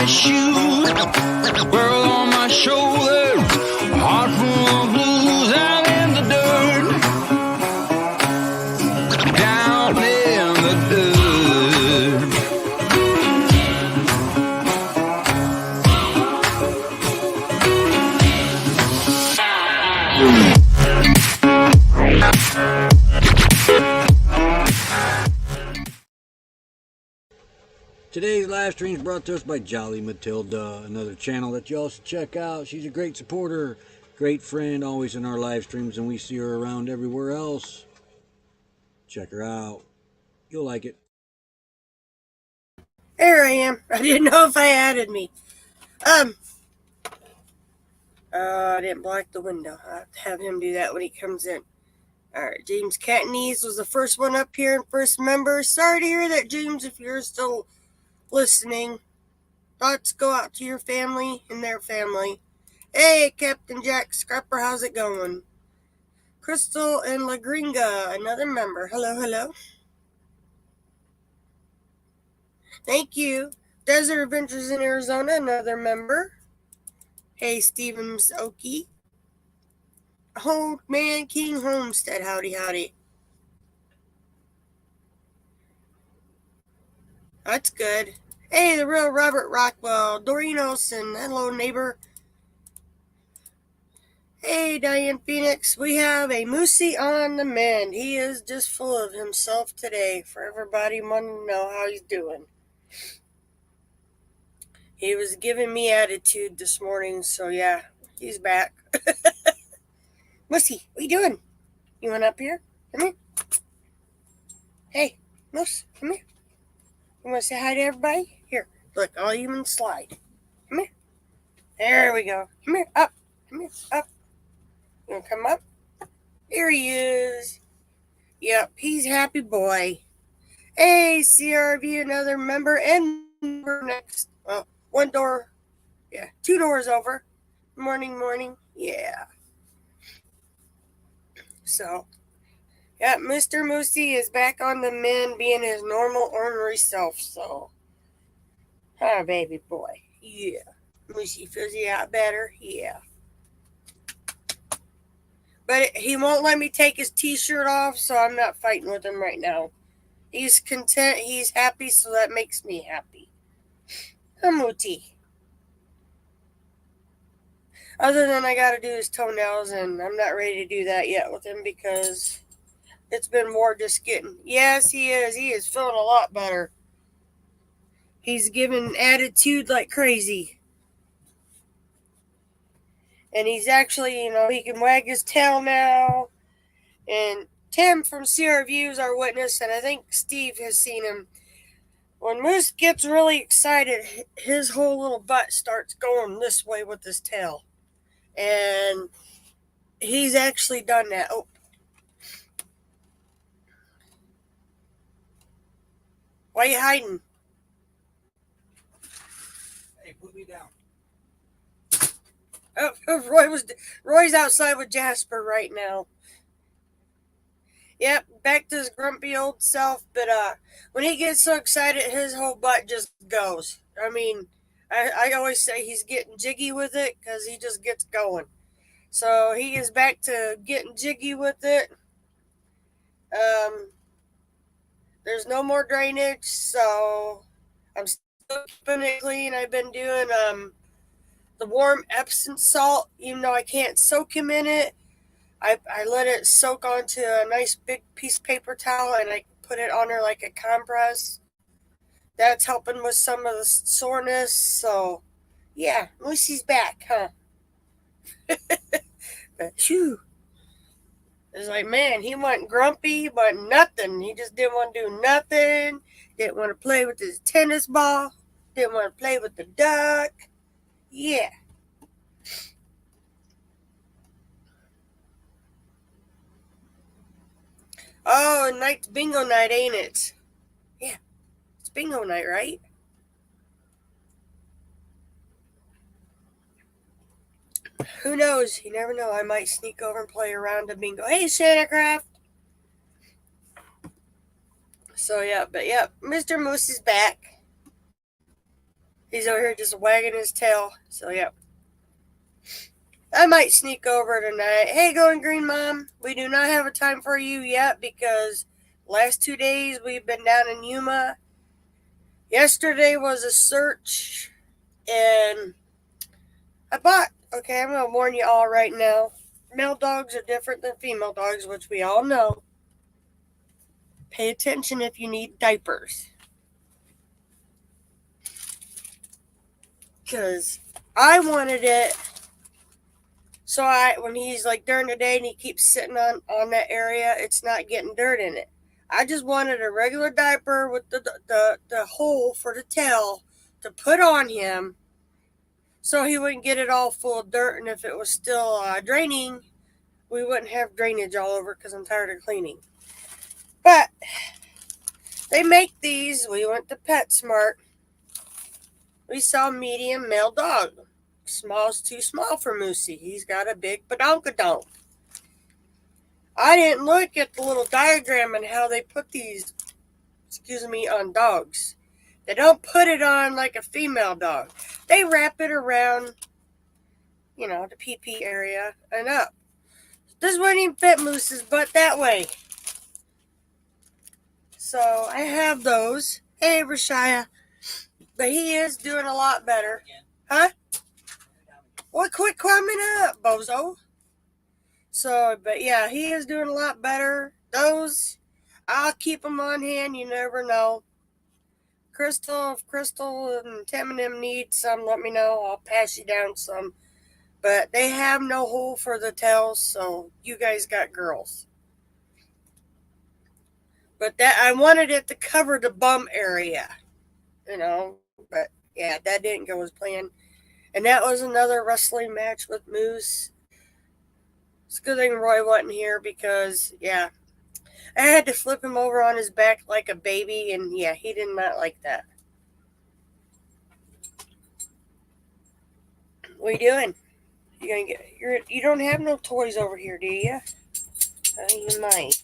white shoes, world on my shoulders, heart full of blues. I'm in the dirt, down in the dirt. Today's live stream is brought to us by Jolly Matilda, another channel that you all should check out. She's a great supporter, great friend, always in our live streams, and we see her around everywhere else. Check her out. You'll like it. There I am. I didn't know if I added me. I didn't block the window. I'll have to have him do that when he comes in. Alright, James Catnese was the first one up here and first member. Sorry to hear that, James, if you're still listening. Thoughts go out to your family and their family. Hey, Captain Jack Scrapper, how's it going? Crystal and La Gringa, another member. Hello, hello. Thank you. Desert Adventures in Arizona, another member. Hey, Stevens Okie. Old Man King Homestead, howdy, howdy. That's good. Hey, the real Robert Rockwell. Doreen Olson. Hello, neighbor. Hey, Diane Phoenix. We have a Moosey on the mend. He is just full of himself today. For everybody wanting to know how he's doing. He was giving me attitude this morning, so yeah, he's back. Moosey, what you doing? You want up here? Come here. Hey, Moose, come here. You want to say hi to everybody? Here, look, I'll even slide. Come here. There we go. Come here, up. Come here, up. You want to come up? Here he is. Yep, he's happy boy. Hey, CRV, another member, and member next. Well, one door. Yeah, 2 doors over. Morning, morning. Yeah. So, yeah, Mr. Moosey is back on the mend, being his normal ornery self, so. Hi, baby boy. Yeah. Moosey feels he out better? Yeah. But he won't let me take his t-shirt off, so I'm not fighting with him right now. He's content, he's happy, so that makes me happy. Mooty. Other than I gotta do his toenails, and I'm not ready to do that yet with him because it's been more just getting. Yes, he is. He is feeling a lot better. He's giving attitude like crazy. And he's actually, he can wag his tail now. And Tim from CR Views, our witness, and I think Steve has seen him. When Moose gets really excited, his whole little butt starts going this way with his tail. And he's actually done that. Oh. Why are you hiding? Hey, put me down. Oh, Roy's outside with Jasper right now. Yep, back to his grumpy old self, but when he gets so excited, his whole butt just goes. I mean, I always say he's getting jiggy with it because he just gets going. So he is back to getting jiggy with it. There's no more drainage, so I'm still keeping it clean. I've been doing the warm Epsom salt, even though I can't soak him in it. I let it soak onto a nice big piece of paper towel, and I put it on her like a compress. That's helping with some of the soreness. So, yeah, Lucy's back, huh? But, shoo. It's like, man, he wasn't grumpy, but nothing. He just didn't want to do nothing. Didn't want to play with his tennis ball. Didn't want to play with the duck. Yeah. Oh, tonight's bingo night, ain't it? Yeah, it's bingo night, right? Who knows? You never know. I might sneak over and play around a bingo. Hey, Santa Craft! So, yeah, Mr. Moose is back. He's over here just wagging his tail. So, yep. I might sneak over tonight. Hey, Going Green Mom, we do not have a time for you yet because last 2 days we've been down in Yuma. Yesterday was a search, and I'm going to warn you all right now. Male dogs are different than female dogs, which we all know. Pay attention if you need diapers. Because I wanted it, so when he's like during the day and he keeps sitting on that area, it's not getting dirt in it. I just wanted a regular diaper with the hole for the tail to put on him so he wouldn't get it all full of dirt, and if it was still draining, we wouldn't have drainage all over because I'm tired of cleaning. But they make these. We went to PetSmart. We saw medium male dog. Small's too small for Moosey. He's got a big badonkadonk. I didn't look at the little diagram and how they put these, on dogs. They don't put it on like a female dog. They wrap it around, the pee-pee area and up. This wouldn't even fit Moose's butt that way. So I have those. Hey, Rashaya. But he is doing a lot better. Huh? Well, quit climbing up, bozo. So, but yeah, he is doing a lot better. Those, I'll keep them on hand. You never know. If Crystal and Tim and them need some, let me know. I'll pass you down some. But they have no hole for the tails, so you guys got girls. But I wanted it to cover the bum area, But yeah, that didn't go as planned. And that was another wrestling match with Moose. It's a good thing Roy wasn't here because, yeah, I had to flip him over on his back like a baby, and yeah, he did not like that. What are you doing? You don't have no toys over here, do you? You might.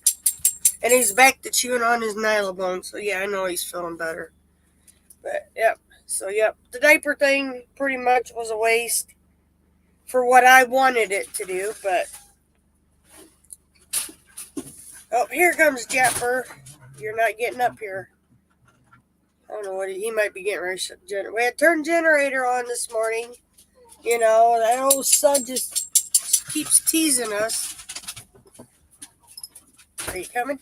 And he's back to chewing on his nylabone, so yeah, I know he's feeling better. But, yep. So, yep. The diaper thing pretty much was a waste for what I wanted it to do, but... Oh, here comes Jepper. You're not getting up here. I don't know what he might be getting ready to shut the generator. We had turned generator on this morning. That old sun just keeps teasing us. Are you coming?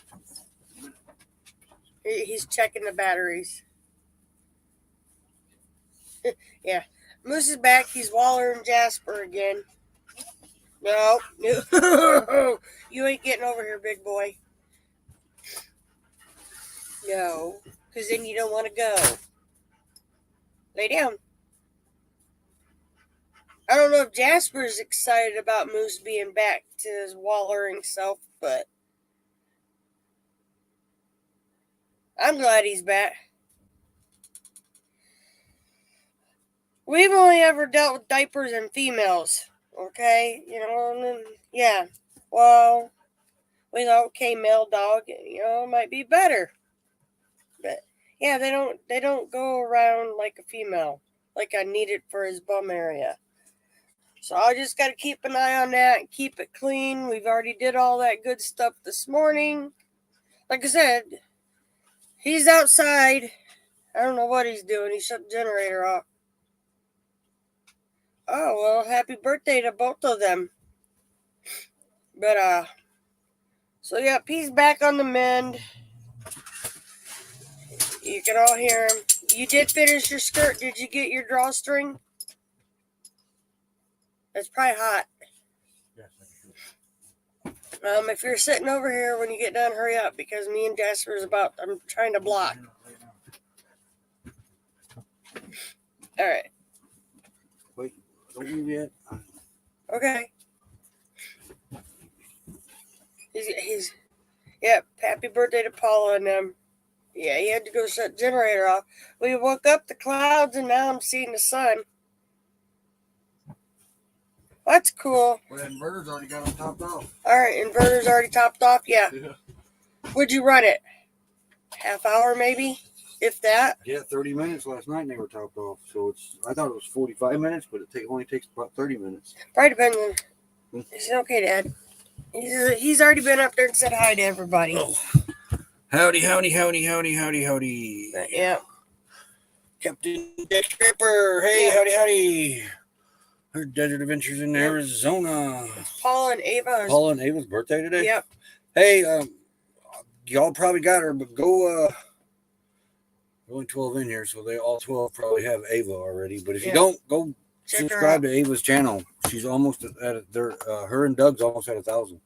He's checking the batteries. Yeah. Moose is back. He's wallering Jasper again. No. You ain't getting over here, big boy. No. Because then you don't want to go. Lay down. I don't know if Jasper's excited about Moose being back to his wallering self, but I'm glad he's back. We've only ever dealt with diapers and females, okay? Yeah. Well, we thought, okay, male dog, might be better. But yeah, they don't go around like a female, like I need it for his bum area. So I just got to keep an eye on that and keep it clean. We've already did all that good stuff this morning. Like I said, he's outside. I don't know what he's doing. He shut the generator off. Oh, well, happy birthday to both of them. But, so yep, he's back on the mend. You can all hear him. You did finish your skirt. Did you get your drawstring? It's probably hot. If you're sitting over here when you get done, hurry up because me and I'm trying to block. All right. Wait, don't move yet. Okay. He's yep, happy birthday to Paula and them. Yeah, he had to go shut the generator off. We woke up the clouds and now I'm seeing the sun. That's cool. Well, the inverter's already got them topped off. Alright, inverter's already topped off? Yeah. Yeah. Would you run it? Half hour maybe? If that. Yeah, 30 minutes last night and they were topped off. So I thought it was 45 minutes, but it only takes about 30 minutes. Probably depends on. Is it okay, Dad? He's already been up there and said hi to everybody. Oh. Howdy, howdy, howdy, howdy, howdy, howdy. Yeah. Captain Dick Tripper. Hey, howdy, howdy. Her desert adventures in Arizona. It's Paula and Ava. Paula and Ava's birthday today? Yep. Hey, y'all probably got her, but go, only 12 in here, so they all 12 probably have Ava already. But if you don't, go subscribe to Ava's channel. She's almost at her and Doug's almost at 1,000.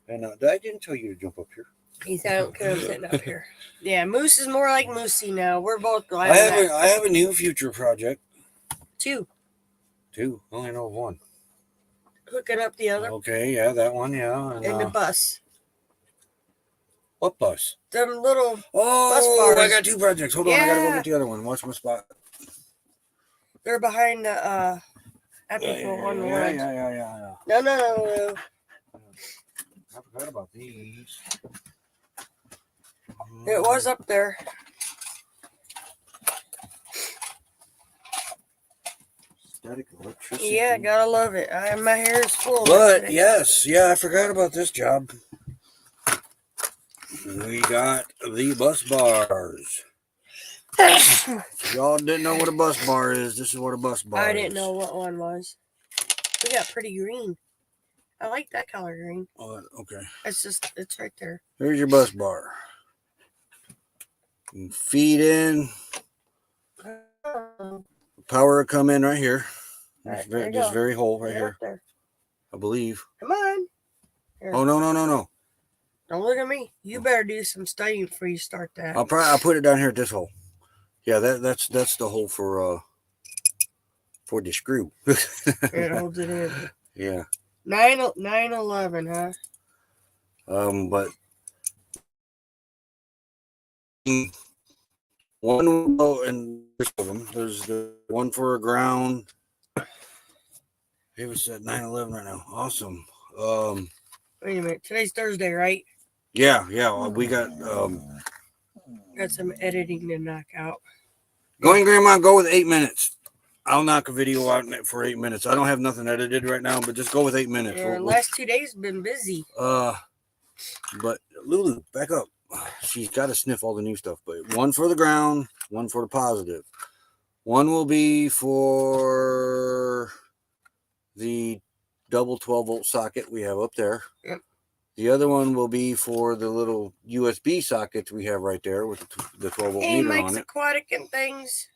And I didn't tell you to jump up here. He said, "Okay, I'm sitting up here." Yeah, Moose is more like Moosey now. We're both glad. I have a new future project. Two. I only know of one. Hooking up the other. Okay, yeah, that one, yeah. And the bus. What bus? Them little bus bars. I got two projects. Hold on, I gotta go get the other one. Watch my spot. They're behind the one. Yeah. No. I forgot about these. It was up there. Static electricity. Yeah, gotta love it. My hair is full. But yes, I forgot about this job. We got the bus bars. If y'all didn't know what a bus bar is, this is what a bus bar is. I didn't know what one was. We got pretty green. I like that color green. Oh, okay. It's right there. Here's your bus bar. You feed in. Power will come in right here. This very hole right here. There. I believe. Come on. Here. Oh, no. Don't look at me. You better do some studying before you start that. I'll put it down here at this hole. Yeah, that's the hole for the screw. It holds it in. Yeah. 9/11, huh? But one and there's the one for a ground. It was at 9/11 right now. Awesome. Wait a minute. Today's Thursday, right? Yeah. We got some editing to knock out. Going, Grandma, go with 8 minutes. I'll knock a video out for 8 minutes. I don't have nothing edited right now, but just go with 8 minutes. Yeah, last 2 days have been busy. But Lulu, back up. She's got to sniff all the new stuff. But one for the ground, one for the positive. One will be for the double 12-volt socket we have up there. Yep. The other one will be for the little USB sockets we have right there with the 12-volt meter on it. Aquatic and things.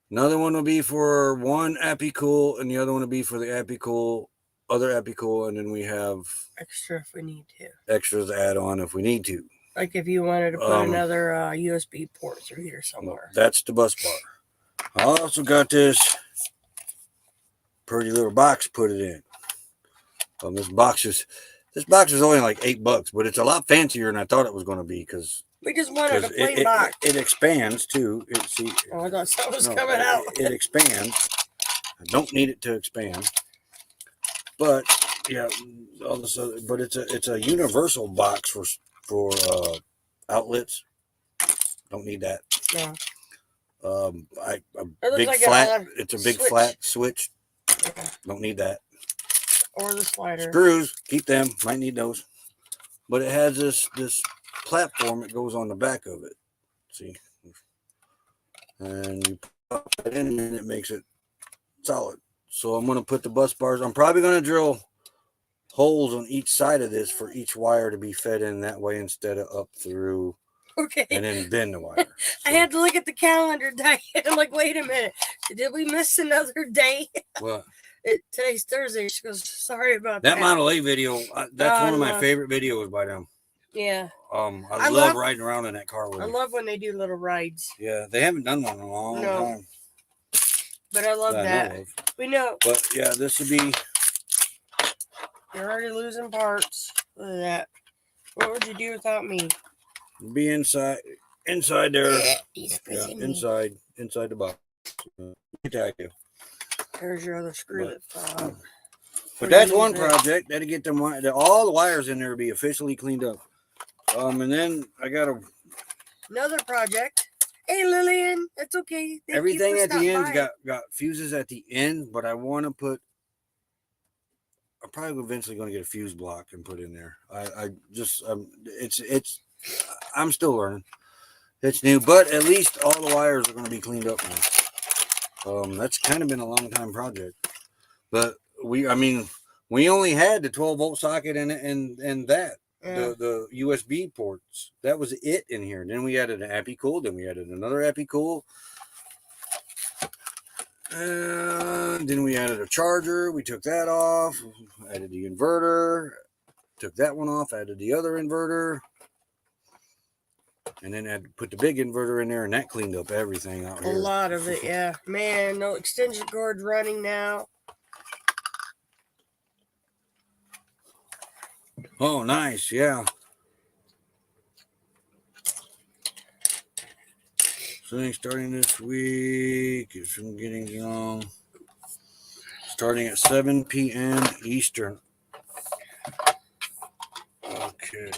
Another one will be for one Appy-Cool, and the other one will be for the Appy-Cool, other Appy-Cool, and then we have extra if we need to. Extras add on if we need to. Like if you wanted to put another USB port through here somewhere. That's the bus bar. I also got this pretty little box to put it in. This box is only like $8, but it's a lot fancier than I thought it was going to be because we just wanted a plain box. It expands too. I thought something was coming out. It expands. I don't need it to expand, but yeah, all this other, but it's a universal box for outlets. Don't need that. No. It's a big flat switch. Okay. Don't need that. Or the slider. Screws, keep them. Might need those. But it has this platform that goes on the back of it. See? And you put it in and it makes it solid. So I'm going to put the bus bars. I'm probably going to drill holes on each side of this for each wire to be fed in that way instead of up through. Okay. And then bend the wire. I had to look at the calendar, Diane. I'm like, wait a minute. Did we miss another day? What? Today's Thursday. She goes, sorry about that. That Model A video, that's one of my favorite videos by them. Yeah. I love riding around in that car with them. I love when they do little rides. Yeah, they haven't done one in a long time. But I love that. We know. But yeah, this would be. You're already losing parts. Look at that. What would you do without me? Be inside there. Yeah, inside the box. Attack you. There's your other screw. But that's one project. That'll get them all the wires in there to be officially cleaned up. And then I got another project. Hey, Lillian, it's okay. Thank Everything you for at the stopping end by. got fuses at the end, but I want to put. I'm probably eventually going to get a fuse block and put in there. I just it's I'm still learning. It's new, but at least all the wires are going to be cleaned up now. That's kind of been a long time project, but we only had the 12-volt socket and that. Yeah. The USB ports. That was it in here. Then we added an Appy Cool. Then we added another Appy Cool. Then we added a charger. We took that off. Added the inverter. Took that one off. Added the other inverter. And then had to put the big inverter in there, and that cleaned up everything out here. A lot of it, yeah. Man, no extension cords running now. Oh, nice. Yeah. So starting this week, it's from getting long. Starting at 7 p.m. Eastern. Okay.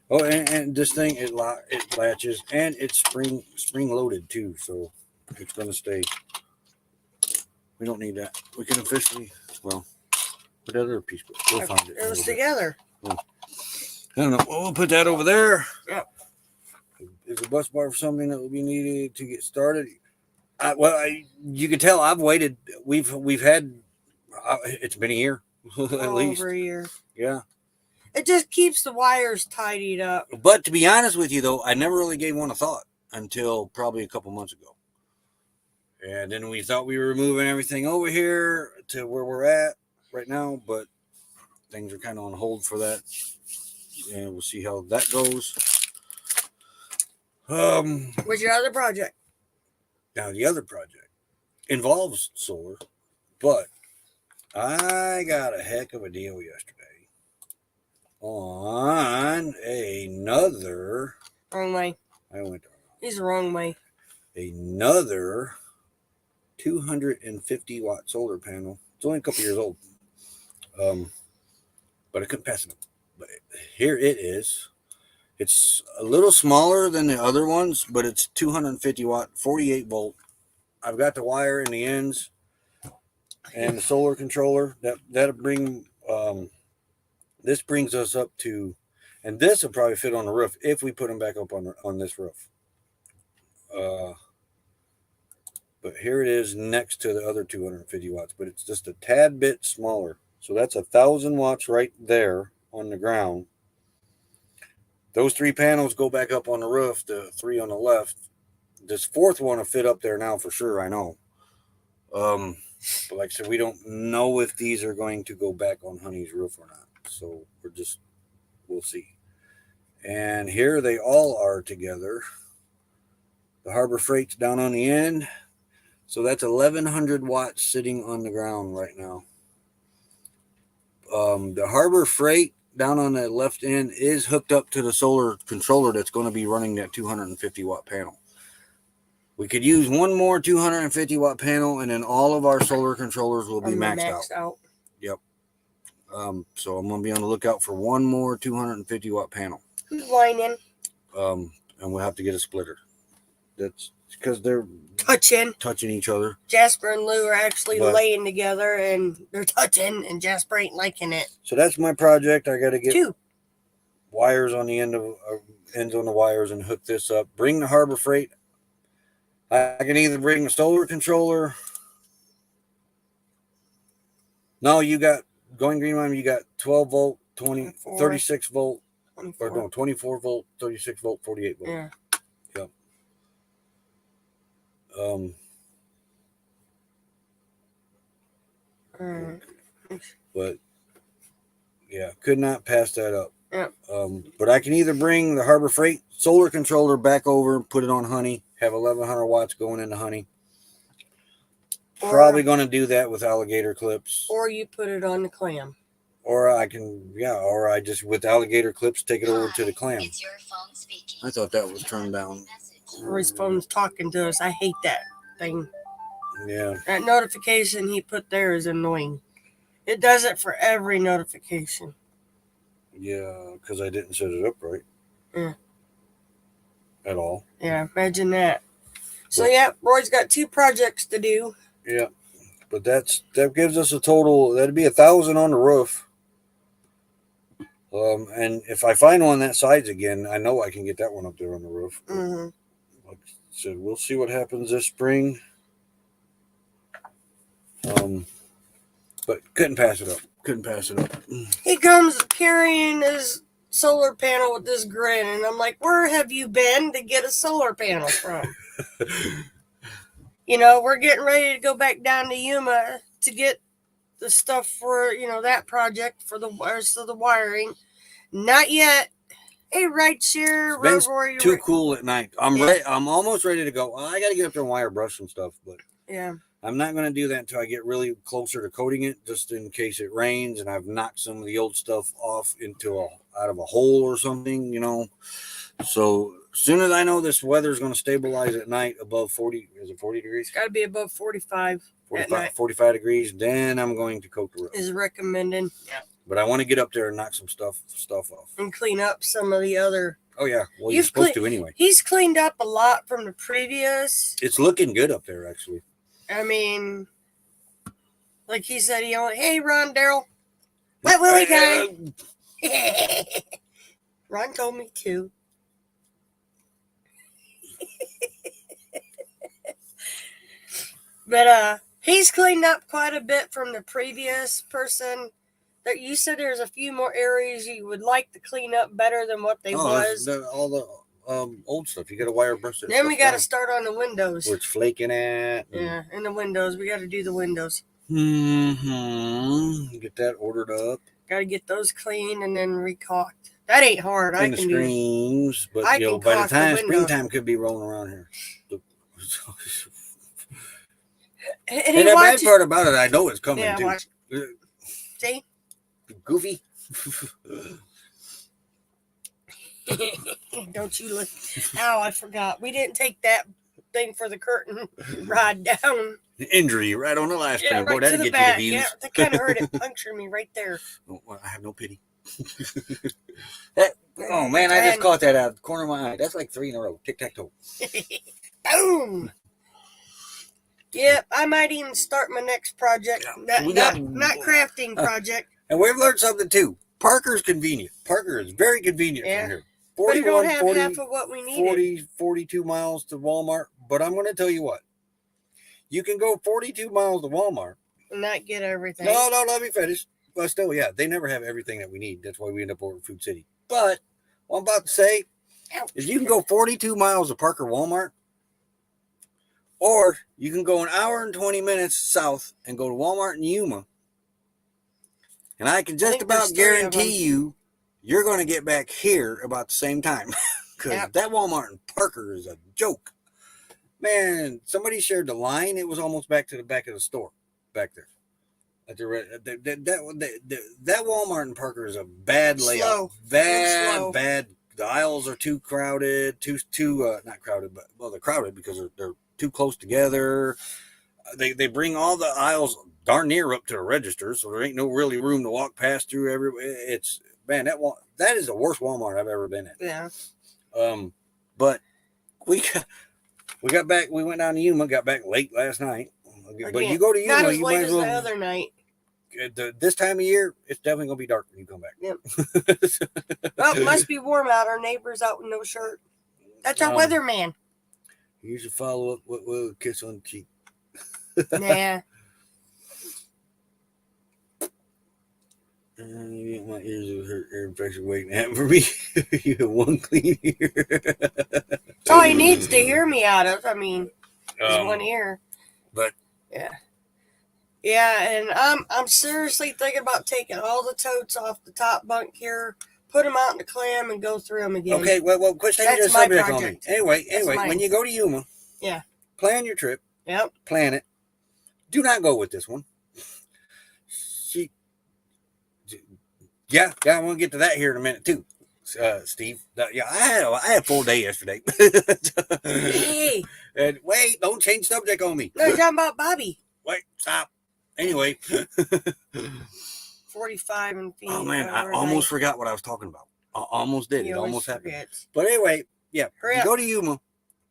And this thing it latches and it's spring loaded too, so it's gonna stay. We don't need that. We can officially put that other piece. We'll find it. It was together. I don't know. Well, we'll put that over there. Yep. Is a bus bar for something that will be needed to get started? You can tell I've waited. We've had. It's been a year, at least. Over a year. Yeah. It just keeps the wires tidied up. But to be honest with you, though, I never really gave one a thought until probably a couple months ago. And then we thought we were moving everything over here to where we're at right now, but things are kind of on hold for that. And we'll see how that goes. What's your other project? Now, the other project involves solar, but I got a heck of a deal yesterday on another. Wrong way. I went the wrong. He's the wrong way. Another 250 watt solar panel. It's only a couple years old, but I couldn't pass it up. But here it is. It's a little smaller than the other ones, but it's 250 watt, 48 volt. I've got the wire in the ends and the solar controller. That'll bring. This brings us up to, and this will probably fit on the roof if we put them back up on this roof. But here it is next to the other 250 watts, but it's just a tad bit smaller. So that's 1,000 watts right there on the ground. Those 3 panels go back up on the roof, the 3 on the left. This fourth one will fit up there now for sure, I know. But like I said, we don't know if these are going to go back on Honey's roof or not. So we'll see. And here they all are together. The Harbor Freight's down on the end. So that's 1,100 watts sitting on the ground right now. The Harbor Freight down on the left end is hooked up to the solar controller that's going to be running that 250 watt panel. We could use one more 250 watt panel, and then all of our solar controllers will be maxed out. Yep. So I'm going to be on the lookout for one more 250 watt panel. Who's whining? And we'll have to get a splitter. That's because they're touching each other. Jasper and Lou are actually laying together, and they're touching, and Jasper ain't liking it. So that's my project. I got to get 2 wires on the ends on the wires and hook this up. Bring the Harbor Freight. I can either bring a solar controller. No, you got Going Green Mom. You got 12 volt, 36 volt, 24. Or no, 24 volt, 36 volt, 48 volt. Yeah. Yep. But yeah, could not pass that up. Yep. But I can either bring the Harbor Freight solar controller back over, put it on Honey, have 1,100 watts going into Honey. Probably going to do that with alligator clips. Or you put it on the clam. Or I just with alligator clips take it over to the clam. It's your phone speaking. I thought that was turned down. Or his phone's talking to us. I hate that thing. Yeah. That notification he put there is annoying. It does it for every notification. Yeah, because I didn't set it up right. Yeah. at all. Yeah, imagine that. So yeah, Roy's got 2 projects to do. Yeah, but that gives us a total. That'd be 1,000 on the roof. And if I find one that size again, I know I can get that one up there on the roof. Mm-hmm. Like I said, we'll see what happens this spring. But couldn't pass it up. He comes carrying his solar panel with this grin, and I'm like, where have you been to get a solar panel from? We're getting ready to go back down to Yuma to get the stuff for, that project for the rest of the wiring. Not yet. Hey, right here, It's too cool at night. I'm almost ready to go. Well, I got to get up there and wire brush some stuff, but yeah, I'm not going to do that until I get really closer to coating it, just in case it rains and I've knocked some of the old stuff off out of a hole or something, So as soon as I know this weather is going to stabilize at night above 40, is it 40 degrees? It's got to be above 45. 45 degrees, then I'm going to coat the roof. Is recommended. Yeah. But I want to get up there and knock some stuff off. And clean up some of the other. Oh, yeah. Well, you're supposed to anyway. He's cleaned up a lot from the previous. It's looking good up there, actually. I mean, like he said, hey, Ron, Daryl. Wet Willie guy. Ron told me to. But he's cleaned up quite a bit from the previous person. That you said there's a few more areas you would like to clean up better than what they was. All the old stuff. You got to wire brush it. Then we got to start on the windows. Where it's flaking at. Yeah, in the windows. We got to do the windows. Mm-hmm. Get that ordered up. Got to get those cleaned and then recaulked. That ain't hard. And the screens. But, by the time springtime could be rolling around here. And the bad part about it, I know it's coming, too. Watch. See? Goofy. Don't you look. Ow, I forgot. We didn't take that thing for the curtain rod down. Injury right on the last time. Right, boy, that'd get you the views. Yeah, that kind of hurt. It punctured me right there. Oh, well, I have no pity. Oh, man, I just caught that out of the corner of my eye. That's like 3 in a row. Tic-tac-toe. Boom! Yep, I might even start my next project. Yeah. Not crafting project. And we've learned something, too. Parker's convenient. Parker is very convenient from here. But we don't have half of what we need. 42 miles to Walmart. But I'm going to tell you what. You can go 42 miles to Walmart. And not get everything. No, let me finish. But still, yeah, they never have everything that we need. That's why we end up over at Food City. But what I'm about to say is you can go 42 miles to Parker Walmart. Or you can go an hour and 20 minutes south and go to Walmart in Yuma. And I can just about guarantee you're going to get back here about the same time. Because that Walmart in Parker is a joke. Man, somebody shared the line. It was almost back to the back of the store back there. That Walmart in Parker is a bad layout. Bad. The aisles are too crowded. Not crowded, but they're crowded because they're too close together. They bring all the aisles darn near up to the register, so there ain't no really room to walk past through everywhere. It's that is the worst Walmart I've ever been at. Yeah. But we got back. We went down to Yuma. Got back late last night. But you go to Yuma, not as late as the other night. This time of year, it's definitely gonna be dark when you come back. Yep. Well, it must be warm out. Our neighbor's out with no shirt. That's our weatherman. You should follow up with a kiss on the cheek. Nah. My ears will hurt. Ear infection waiting to happen for me. You have one clean ear. That's all he needs to hear me out of. I mean, is one ear. But yeah, and I'm seriously thinking about taking all the totes off the top bunk here, put them out in the clam, and go through them again. Okay, well, quit taking your subject on me. Anyway, when you go to Yuma, plan your trip. Yep. Plan it. Do not go with this one. Yeah, I want to get to that here in a minute too, Steve. Yeah, I had a full day yesterday. Hey. And wait, don't change subject on me. No, you're talking about Bobby. Wait, stop. Anyway. 45 and feet. Oh man, I almost forgot what I was talking about. I almost did. It almost happened. But anyway, Yeah, Hurry you up. go to Yuma,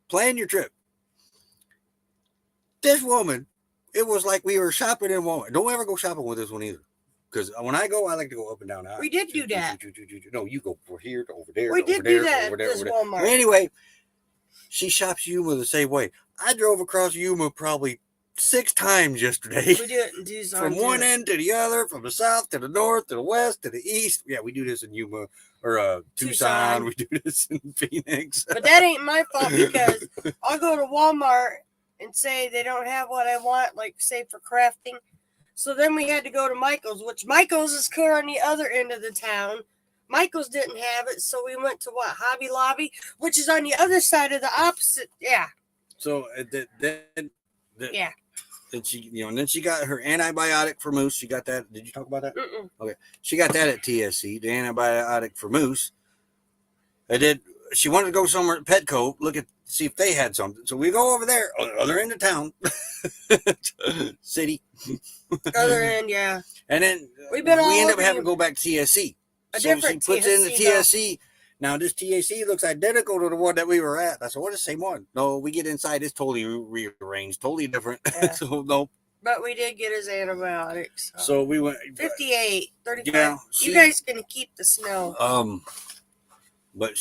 plan your trip. This woman, it was like we were shopping in Walmart. Don't ever go shopping with this one either. Because when I go, I like to go up and down the aisle. We did do that. No, you go from here to over there. We to did over there, do that over at there, this over there. Walmart. Anyway, she shops Yuma the same way. I drove across Yuma probably 6 times yesterday. We do it in Tucson From one too. end to the other, from the south to the north to the west to the east. Yeah, we do this in Yuma or Tucson. We do this in Phoenix. But that ain't my fault because I'll go to Walmart and say they don't have what I want, like say for crafting. So then we had to go to Michael's, which Michael's is clear on the other end of the town. Michael's didn't have it, so we went to what, Hobby Lobby, which is on the other side of the opposite. Yeah. So Yeah. Then she, and then she got her antibiotic for moose. She got that. Did you talk about that? Mm-mm. Okay. She got that at TSC, the antibiotic for moose. She wanted to go somewhere at Petco, see if they had something. So we go over there, other end of town, city. Other end, yeah. And then we end up having to go back to TSC. So she puts TSC, in the TSC. Now this TSC looks identical to the one that we were at. I said, what is the same one? No, we get inside, it's totally rearranged, totally different. Yeah. So no. But we did get his antibiotics. So we went 58, 35. Yeah, you guys can keep the snow. But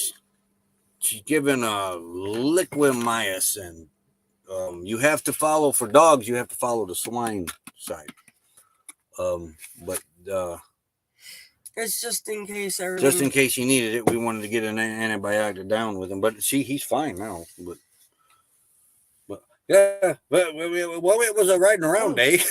she's given liquimycin. You have to follow for dogs. You have to follow the swine side. But it's just in case everything. just in case you needed it, we wanted to get an antibiotic down with him. But he's fine now. But yeah, well, it was a riding around day.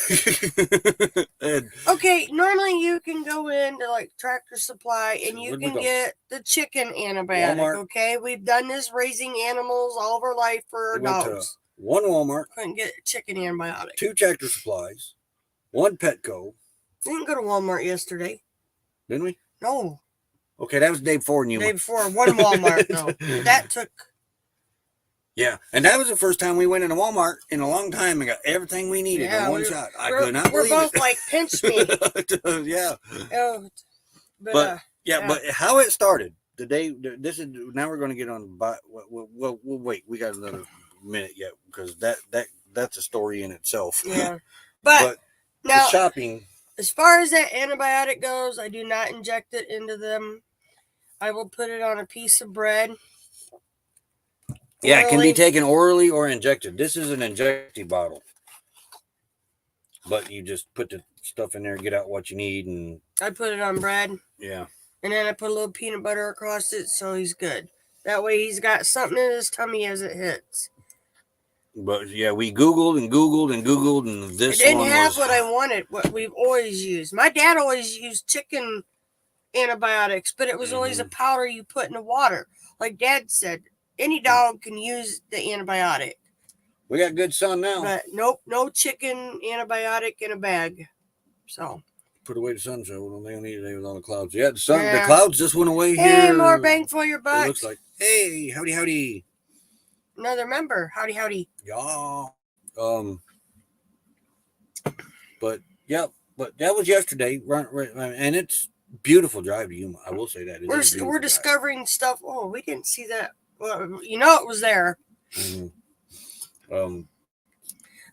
Okay, normally you can go into like Tractor Supply and you Where'd we can go? get the chicken antibiotic. Walmart. Okay, we've done this raising animals all of our life for our We went to dogs. one Walmart, Couldn't get chicken antibiotic. 2 Tractor Supplies, 1 Petco. We didn't go to Walmart yesterday. Didn't we? No, Okay, that was day 4 in Yuma. day before one Walmart though. That took. Yeah, and that was the first time we went into Walmart in a long time and got everything we needed in one shot. I could not We're believe both it. like pinch me. Yeah, Oh, but but how it started the day. This is now we're going to get on. We'll wait. We got another minute yet because that's a story in itself. yeah. But now the shopping. as far as that antibiotic goes, I do not inject it into them. I will put it on a piece of bread. Yeah, it can be taken orally or injected. This is an injected bottle. But you just put the stuff in there, get out what you need, and I put it on bread. Yeah. And then I put a little peanut butter across it so he's good. That way he's got something in his tummy as it hits. But yeah, we Googled and this It didn't one have was, what I wanted, what we've always used. My dad always used chicken antibiotics, but it was always a powder you put in the water. Like Dad said, any dog can use the antibiotic. We got good sun now. But nope, no chicken antibiotic in a bag. So Put away the sunshine. Well, they don't need it. They was on the clouds. Yeah, the clouds just went away hey, here. more bang for your buck. It looks like, hey, howdy. Another member. Howdy. Yeah. But that was yesterday. Right, and it's beautiful drive to Yuma. I will say that. We're discovering stuff. Oh, we didn't see that. Well, it was there. Mm-hmm.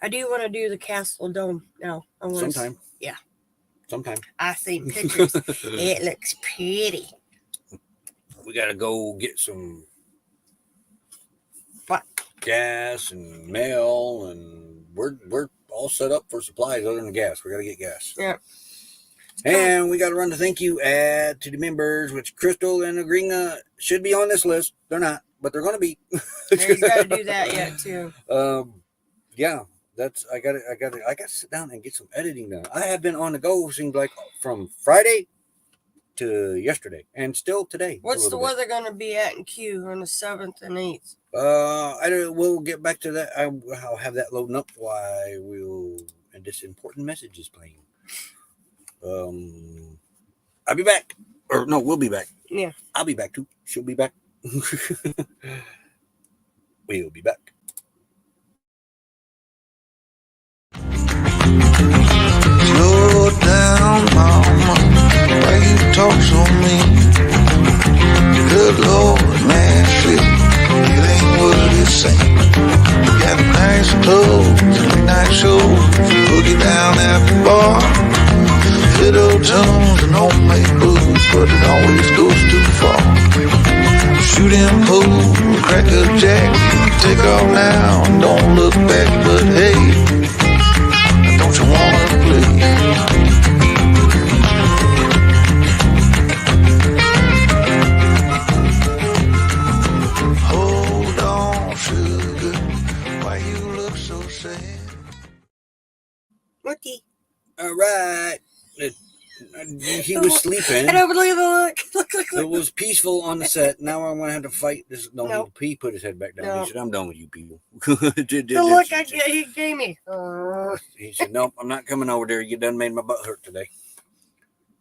I do want to do the Castle Dome now. Sometime. Yeah. Sometime. I've seen pictures. It looks pretty. We got to go get some What? gas and mail, and we're all set up for supplies other than gas. We got to get gas. Yeah. And we got to run the thank you ad to the members, which Crystal and Agrina should be on this list. They're not, but they're going to be. He's got to do that yet too. Yeah, I got to sit down and get some editing done. I have been on the go, seems like from Friday to yesterday, and still today. What's the weather going to be at in Q on the 7th and 8th? We'll get back to that. I'll have that loading up while and this important message is playing. I'll be back. Or no, we'll be back. Yeah. I'll be back too. She'll be back. We'll be back. Slow down, mama. Why you talk so mean? Good Lord, man, shit. night shows, boogie down at the bar. Fiddle tunes and homemade blues, but it always goes too far. Shooting pool, cracker jacks, take off now and don't look back. But hey, don't you wanna play? Hold on, sugar, why you look so sad? Mookie. All right. He was sleeping. I don't believe it. Look. It was peaceful on the set. Now I'm going to have to fight this. No, Nope. he put his head back down. Nope. He said, I'm done with you people. The look he gave me. He said, nope, I'm not coming over there. You done made my butt hurt today.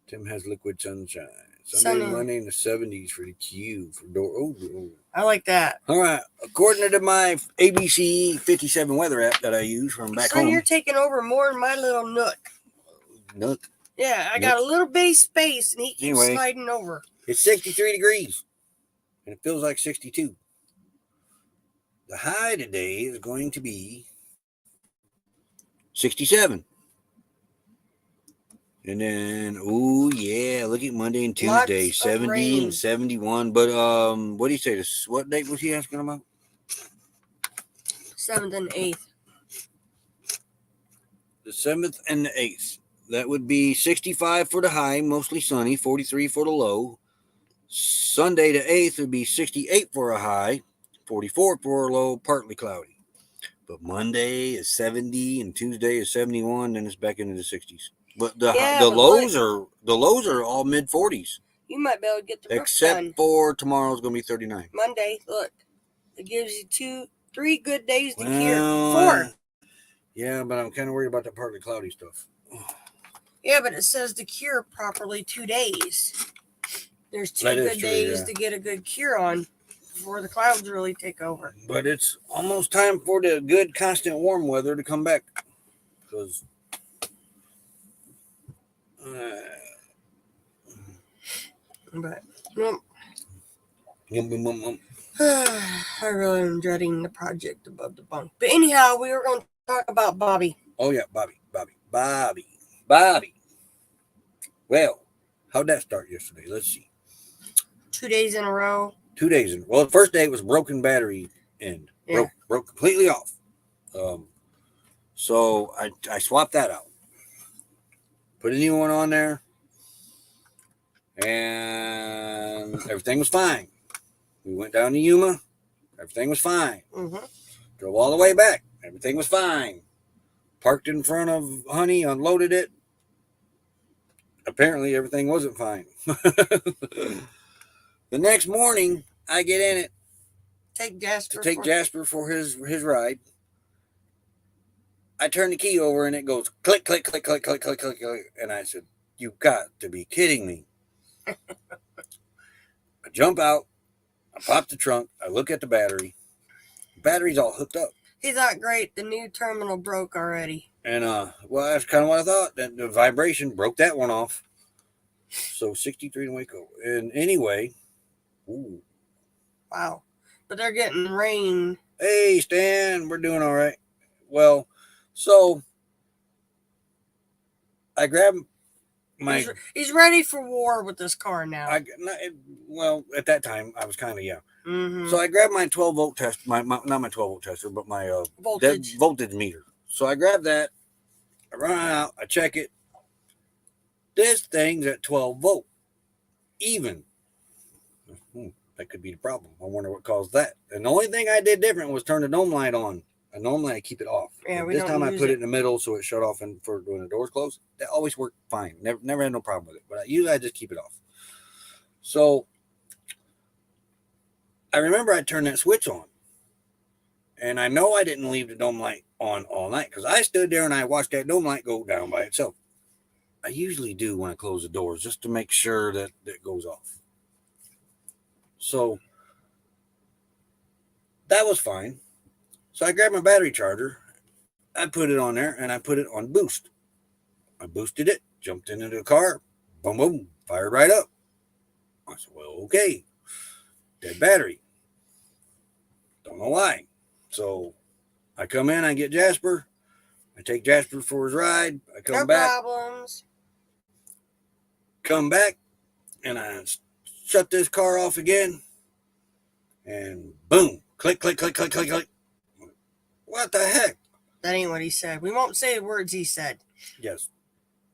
Tim has liquid sunshine. Sunday, Sunny. Monday in the 70s for the Q. For door. Oh. I like that. All right. According to my ABC 57 weather app that I use from back So home. you're taking over more in my little nook. Nook. Yeah, I got a little bitty space, and he keeps Anyway. sliding over. It's 63 degrees, and it feels like 62. The high today is going to be 67. And then, oh yeah, look at Monday and Tuesday, Lots of 70 rain. and 71. But what do you say? What date was he asking about? 7th and 8th. The 7th and the 8th. That would be 65 for the high, mostly sunny, 43 for the low. Sunday the 8th would be 68 for a high, 44 for a low, partly cloudy. But Monday is 70 and Tuesday is 71, then it's back into the 60s. But the lows are all mid 40s. You might be able to get the roof Except done. for tomorrow's going to be 39. Monday, look. It gives you 3 good days to Well, cure. 4. Yeah, but I'm kind of worried about the partly cloudy stuff. Yeah, but it says to cure properly 2 days. There's 2 That is good true, days yeah. to get a good cure on before the clouds really take over. But it's almost time for the good, constant warm weather to come back. Because But well, yum. I really am dreading the project above the bunk. But anyhow, we were going to talk about Bobby. Oh, yeah, Bobby. Well, how'd that start yesterday? Let's see. 2 days in a row. 2 days in. Well, the first day was broken battery end. Yeah. Broke completely off. So I swapped that out. Put a new one on there. And everything was fine. We went down to Yuma. Everything was fine. Mm-hmm. Drove all the way back. Everything was fine. Parked in front of Honey, unloaded it. Apparently, everything wasn't fine. The next morning, I get in it Take Jasper. to take Jasper for his ride. I turn the key over and it goes click, click, click, click, click, click, click, click. And I said, "You got to be kidding me." I jump out. I pop the trunk. I look at the battery. The battery's all hooked up. He thought, great, the new terminal broke already. And, well, that's kind of what I thought. That the vibration broke that one off. So 63 in Waco. And anyway, ooh. Wow. But they're getting rain. Hey, Stan, we're doing all right. Well, so I grabbed my... He's ready for war with this car now. Well, at that time, I was kind of, yeah. Mm-hmm. So I grabbed my 12-volt test, not my 12-volt tester, but my voltage meter. So I grabbed that, I run out, I check it. This thing's at 12 volt, even. That could be the problem. I wonder what caused that. And the only thing I did different was turn the dome light on. And normally I keep it off. Yeah, this time I put it in the middle so it shut off and for when the doors closed. That always worked fine. Never had no problem with it. But usually I just keep it off. So I remember I turned that switch on. And I know I didn't leave the dome light on all night because I stood there and I watched that dome light go down by itself. I usually do when I close the doors just to make sure that it goes off. So that was fine. So I grabbed my battery charger. I put it on there and I put it on boost. I boosted it, jumped into the car, boom, boom, fired right up. I said, well, okay. Dead battery. Don't know why. So I come in, I get Jasper, I take Jasper for his ride. I No come back, problems. and I shut this car off again. And boom, click, click, click, click, click, click. What the heck? That ain't what he said. We won't say the words he said. Yes.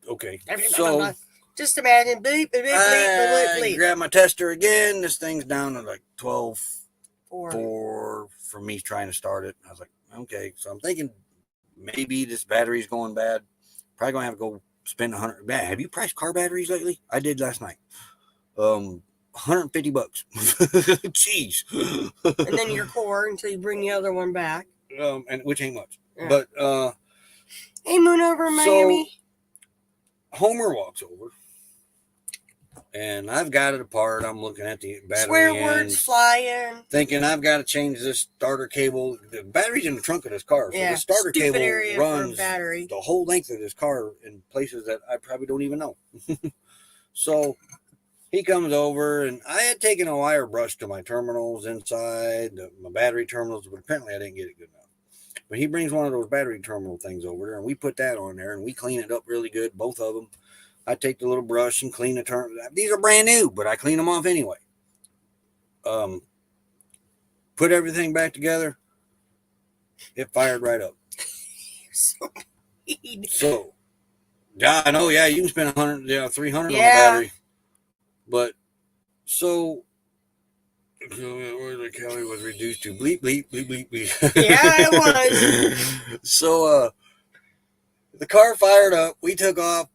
Okay. So just imagine bleep, bleep, bleep, bleep, bleep, bleep. Grab my tester again. This thing's down to like 12.4 for me trying to start it. I was like, okay. So I'm thinking maybe this battery's going bad. Probably gonna have to go spend 100. Man, have you priced car batteries lately? I did last night. $150. Jeez. And then your core until you bring the other one back. And which ain't much. Yeah. But hey, moon over Miami. So Homer walks over, and I've got it apart. I'm looking at the battery Swear ends, words flying. thinking I've got to change this starter cable. The battery's in the trunk of this car, so the starter cable runs the whole length of this car in places that I probably don't even know. So he comes over, and I had taken a wire brush to my terminals inside, my battery terminals, but apparently I didn't get it good enough. But he brings one of those battery terminal things over there, and we put that on there, and we clean it up really good, both of them. I take the little brush and clean the terminals. These are brand new, but I clean them off anyway. Put everything back together. It fired right up. So, yeah, I know. Yeah, you can spend 100, 300 on the battery. But so, where the Kelly was reduced to bleep, bleep, bleep, bleep, bleep. Yeah, it was. So, the car fired up. We took off.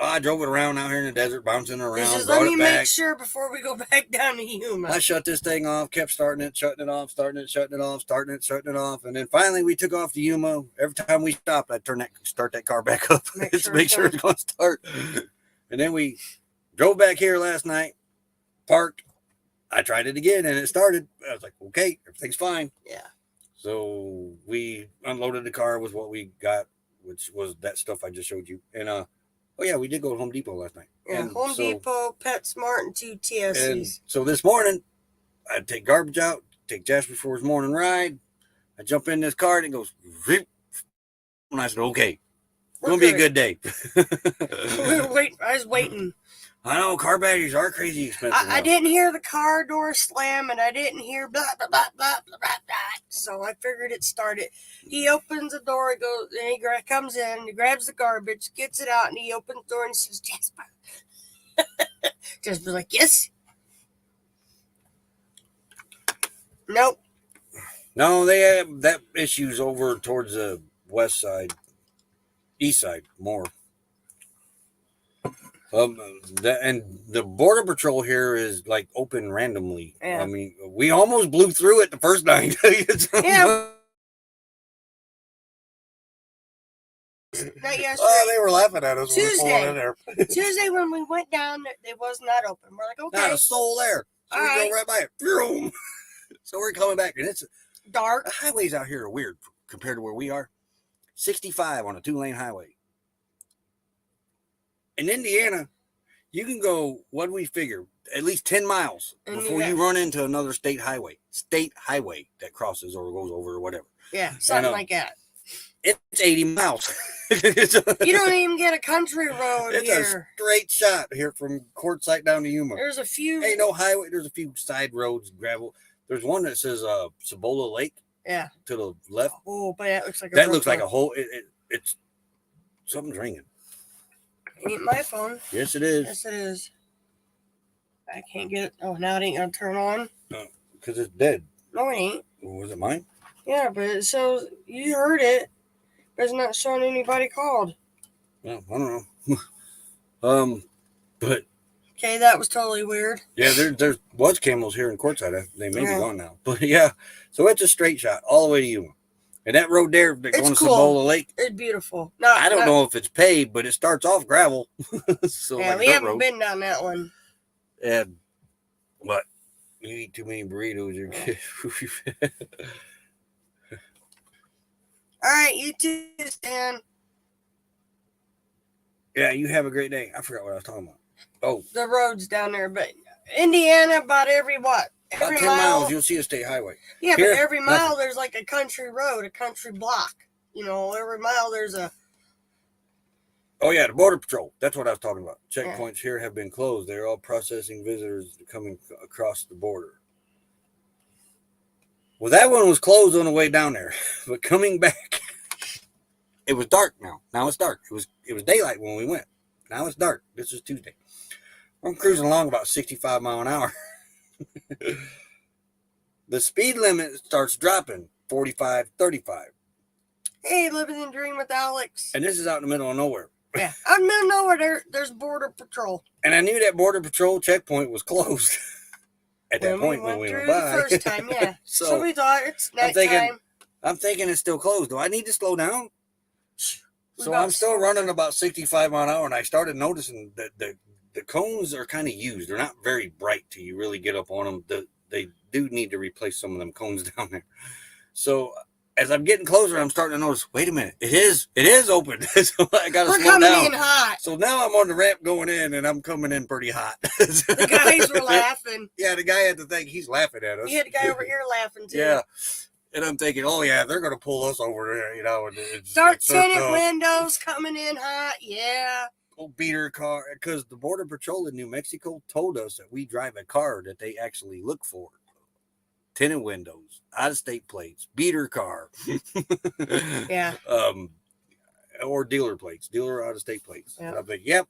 I drove it around out here in the desert, bouncing around. Just let me make sure before we go back down to Yuma. I shut this thing off, kept starting it, shutting it off, starting it, shutting it off, starting it, shutting it off. And then finally we took off to Yuma. Every time we stopped, I'd start that car back up to make sure it's going to start. And then we drove back here last night, parked. I tried it again and it started. I was like, okay, everything's fine. Yeah. So we unloaded the car with what we got, which was that stuff I just showed you. And, oh yeah, we did go to Home Depot last night. Yeah, and Home Depot, PetSmart, and 2 TSCs. And so this morning, I'd take garbage out, take Jasper for his morning ride. I jump in this car and it goes, Reep. And I said, okay, it's going to be a good day. I was waiting. I know car batteries are crazy expensive. I didn't hear the car door slam, and I didn't hear blah, blah, blah, blah, blah, blah, blah. So I figured it started. He opens the door, he goes, and he comes in, he grabs the garbage, gets it out, and he opens the door and says, Jasper. Jasper's like, yes. Nope. No, they have that issues over towards the east side more. And the border patrol here is like open randomly. Yeah. I mean, we almost blew through it the first night. Yeah. Not yesterday. Oh, they were laughing at us. Tuesday. When we in there. Tuesday when we went down, it was not open. We're like, okay. Not a soul there. So all we right. go right by it. Vroom. So we're coming back, and it's dark. The highways out here are weird compared to where we are. 65 on a 2-lane highway. In Indiana, you can go, what do we figure, at least 10 miles before you run into another state highway that crosses or goes over or whatever. Yeah, something like that. It's 80 miles. You don't even get a country road it's here. It's a straight shot here from Quartzsite down to Yuma. There's a few. Ain't no highway. There's a few side roads, gravel. There's one that says Cibola Lake. Yeah. To the left. Oh, but that looks like a whole. It's something's ringing. Ain't my phone. Yes, it is. Yes, it is. I can't get it. Oh, now it ain't gonna turn on. No, because it's dead. No, it ain't. Was it mine? Yeah, but it shows you heard it, but it's not showing anybody called. Well, I don't know. But okay, that was totally weird. Yeah, there was camels here in Quartzsite. They may be gone now, but yeah. So it's a straight shot all the way to Yuma. And that road there, going to Cibola Lake. It's beautiful. No, I don't know if it's paved, but it starts off gravel. So yeah, we haven't been down that one. And what? You eat too many burritos. All right, you too, Stan. Yeah, you have a great day. I forgot what I was talking about. Oh. The roads down there, but Indiana, about every what? About 10 miles, you'll see a state highway. Yeah, here, but every mile there's like a country road, a country block. every mile there's a. Oh, yeah, the Border Patrol. That's what I was talking about. Checkpoints here have been closed. They're all processing visitors coming across the border. Well, that one was closed on the way down there. But coming back, it was dark now. Now it's dark. It was daylight when we went. Now it's dark. This is Tuesday. I'm cruising along about 65 miles an hour. The speed limit starts dropping 45, 35. Hey, living the dream with Alex. And this is out in the middle of nowhere. Yeah, out in the middle of nowhere, there's Border Patrol. And I knew that Border Patrol checkpoint was closed at that point when we went by. The first time, yeah. So we thought it's nighttime. I'm thinking it's still closed. Do I need to slow down? So I'm still running about 65 miles an hour, and I started noticing that the cones are kind of used. They're not very bright till you really get up on them. They do need to replace some of them cones down there. So as I'm getting closer, I'm starting to notice, wait a minute, it is open. So I got to slow down. We're coming in hot. So now I'm on the ramp going in, and I'm coming in pretty hot. The guys were laughing. Yeah, the guy had to think he's laughing at us. You had a guy over here laughing, too. Yeah. And I'm thinking, oh, yeah, they're going to pull us over there, And Start tinted windows coming in hot, yeah. Old beater car, because the Border Patrol in New Mexico told us that we drive a car that they actually look for. Tinted windows, out-of-state plates, beater car. Yeah. Or dealer plates, dealer out-of-state plates. Yep. I'm like, yep.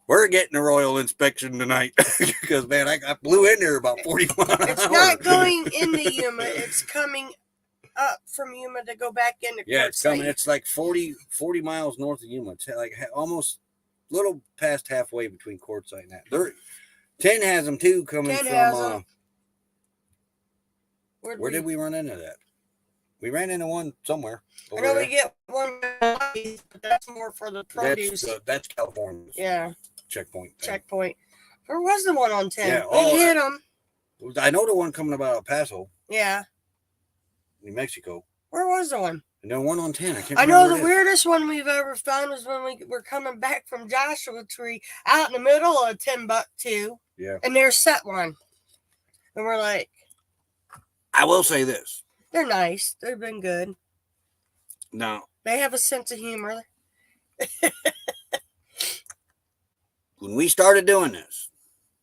We're getting a royal inspection tonight because, man, I blew in there about 40 miles an hour. It's not going into Yuma. It's coming up from Yuma to go back into Yeah, it's coming. It's like 40 miles north of Yuma. It's like almost a little past halfway between Quartzsite and that. 10 has them, too, coming from... Where did we run into that? We ran into one somewhere. I know we get one, but that's more for the produce. That's California. Yeah. Checkpoint. There was the one on 10. Yeah. We hit them. I know the one coming about El Paso. Yeah. New Mexico. Where was the one? And then one on 10. I know the weirdest one we've ever found was when we were coming back from Joshua Tree out in the middle of Timbuktu. Yeah. And there's set one. And we're like... I will say this. They're nice. They've been good. Now. They have a sense of humor. When we started doing this,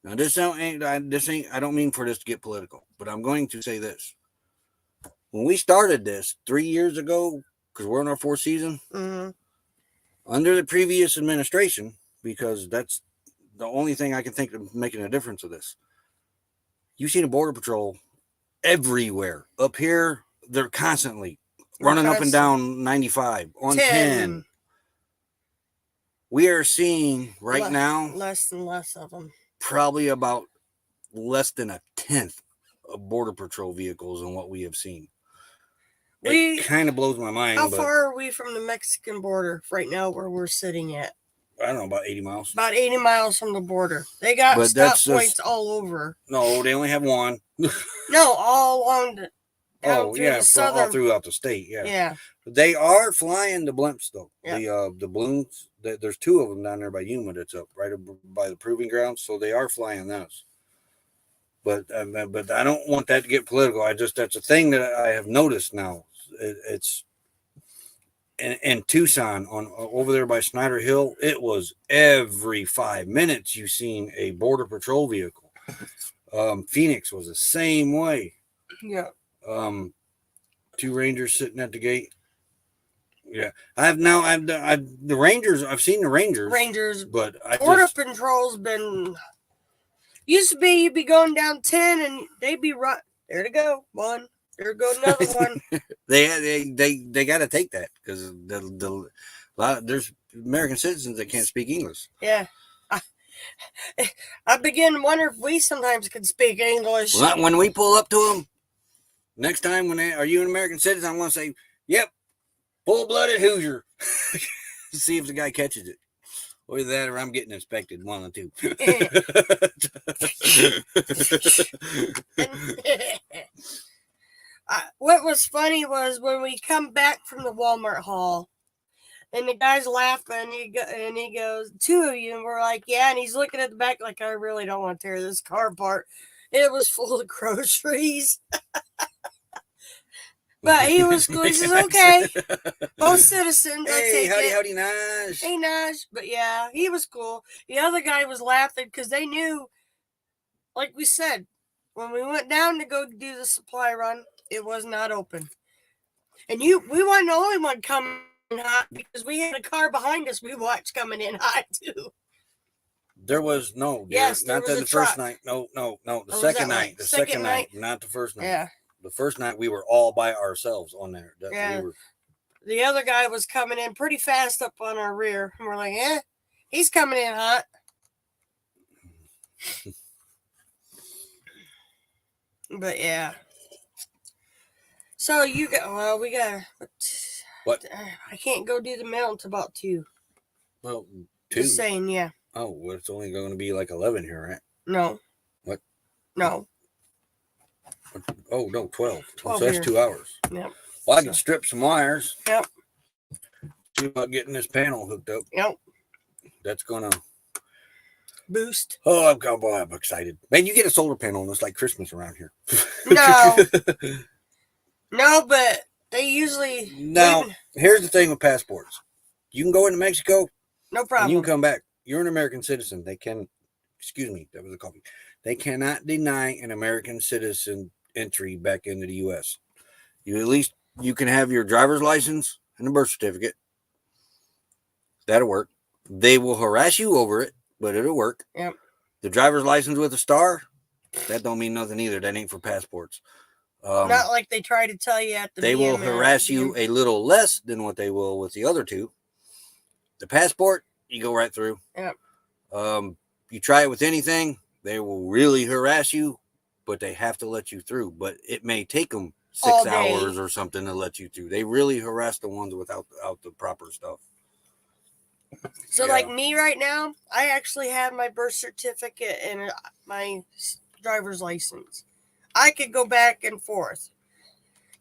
now I don't mean for this to get political, but I'm going to say this. When we started this 3 years ago, because we're in our fourth season, under the previous administration, because that's the only thing I can think of making a difference of this. You've seen a Border Patrol everywhere. Up here, they're constantly running up and down 95 on 10. We are seeing now less and less of them. Probably about less than a tenth of Border Patrol vehicles than what we have seen. It kind of blows my mind. How far are we from the Mexican border right now where we're sitting at? I don't know, about 80 miles. About 80 miles from the border. They got stop points all over. No, they only have one. No, all along the all throughout the state, yeah. Yeah. They are flying the blimps, though. Yep. The balloons, there's two of them down there by Yuma that's up, right by the proving grounds, so they are flying those. But I don't want that to get political. That's a thing that I have noticed now. It's in Tucson, over there by Snyder Hill, it was every 5 minutes you seen a Border Patrol vehicle. Phoenix was the same way. Yeah. Two Rangers sitting at the gate. Yeah, the Rangers. I've seen the Rangers, but Border Patrol's been. Used to be you'd be going down 10 and they'd be right there to go one. There goes another one. they got to take that because there's American citizens that can't speak English. Yeah. I begin to wonder if we sometimes could speak English. Well, when we pull up to them next time, are you an American citizen? I'm going to say, yep, full-blooded Hoosier. See if the guy catches it. Or either that or I'm getting inspected, one of the two. What was funny was when we come back from the Walmart haul, and the guy's laughing, and he goes, two of you, and we're like, yeah, and he's looking at the back like, I really don't want to tear this car apart. It was full of groceries. But he was cool. He says, okay. Both citizens, I Hey, take howdy, it. howdy, Naj. Hey, Naj. But yeah, he was cool. The other guy was laughing because they knew, like we said, when we went down to go do the supply run, it was not open. And we weren't the only one coming in hot because we had a car behind us we watched coming in hot too. There was no, dear, Yes, there not was the a first truck. night. No. The Or was second that night. right? The Second second night, night? not the first night. Yeah. The first night we were all by ourselves on there. Yeah. We were, The other guy was coming in pretty fast up on our rear. And we're like, he's coming in hot. But yeah. So we got what? I can't go do the mail until about 2. Well, 2. Just saying, yeah. Oh, well, it's only going to be like 11 here, right? No. What? No. Oh, no, 12. 12 so that's here. 2 hours. Yep. Well, I can strip some wires. Yep. See about getting this panel hooked up. Yep. That's going to Boost. Oh, I'm excited. Man, you get a solar panel and it's like Christmas around here. No. No, but they usually... Now, here's the thing with passports. You can go into Mexico. No And problem. you can come back. You're an American citizen. Excuse me, that was a coffee. They cannot deny an American citizen entry back into the U.S. You can have your driver's license and a birth certificate. That'll work. They will harass you over it, but it'll work. Yep. The driver's license with a star, that don't mean nothing either. That ain't for passports. Not like they try to tell you at the They will BM, harass you a little less than what they will with the other two. The passport, you go right through. Yep. You try it with anything, they will really harass you, but they have to let you through. But it may take them 6 hours or something to let you through. They really harass the ones without the proper stuff. So, like me right now, I actually have my birth certificate and my driver's license. I could go back and forth.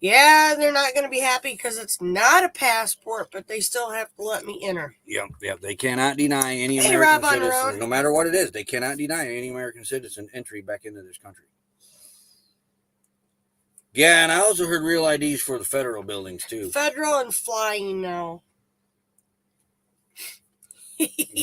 Yeah, they're not going to be happy because it's not a passport, but they still have to let me enter. Yep. They cannot deny any American citizens, no matter what it is. They cannot deny any American citizen entry back into this country. Yeah, and I also heard real IDs for the federal buildings too. Federal and flying now.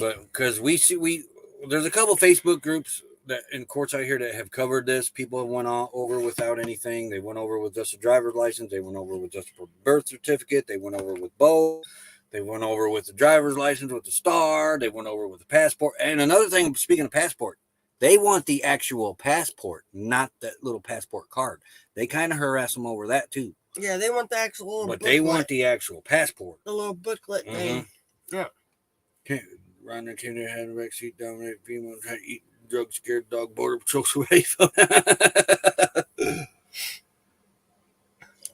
But because there's a couple Facebook groups that in courts out here that have covered this. People have went over without anything. They went over with just a driver's license. They went over with just a birth certificate. They went over with both. They went over with the driver's license with the star. They went over with the passport. And another thing, speaking of passport, they want the actual passport, not that little passport card. They kind of harass them over that too. Yeah, they want the actual little But booklet. they want the actual passport. The little booklet thing. Yeah. Run the tender had a back seat, dominate female, try to eat drug scared dog, border patrols away.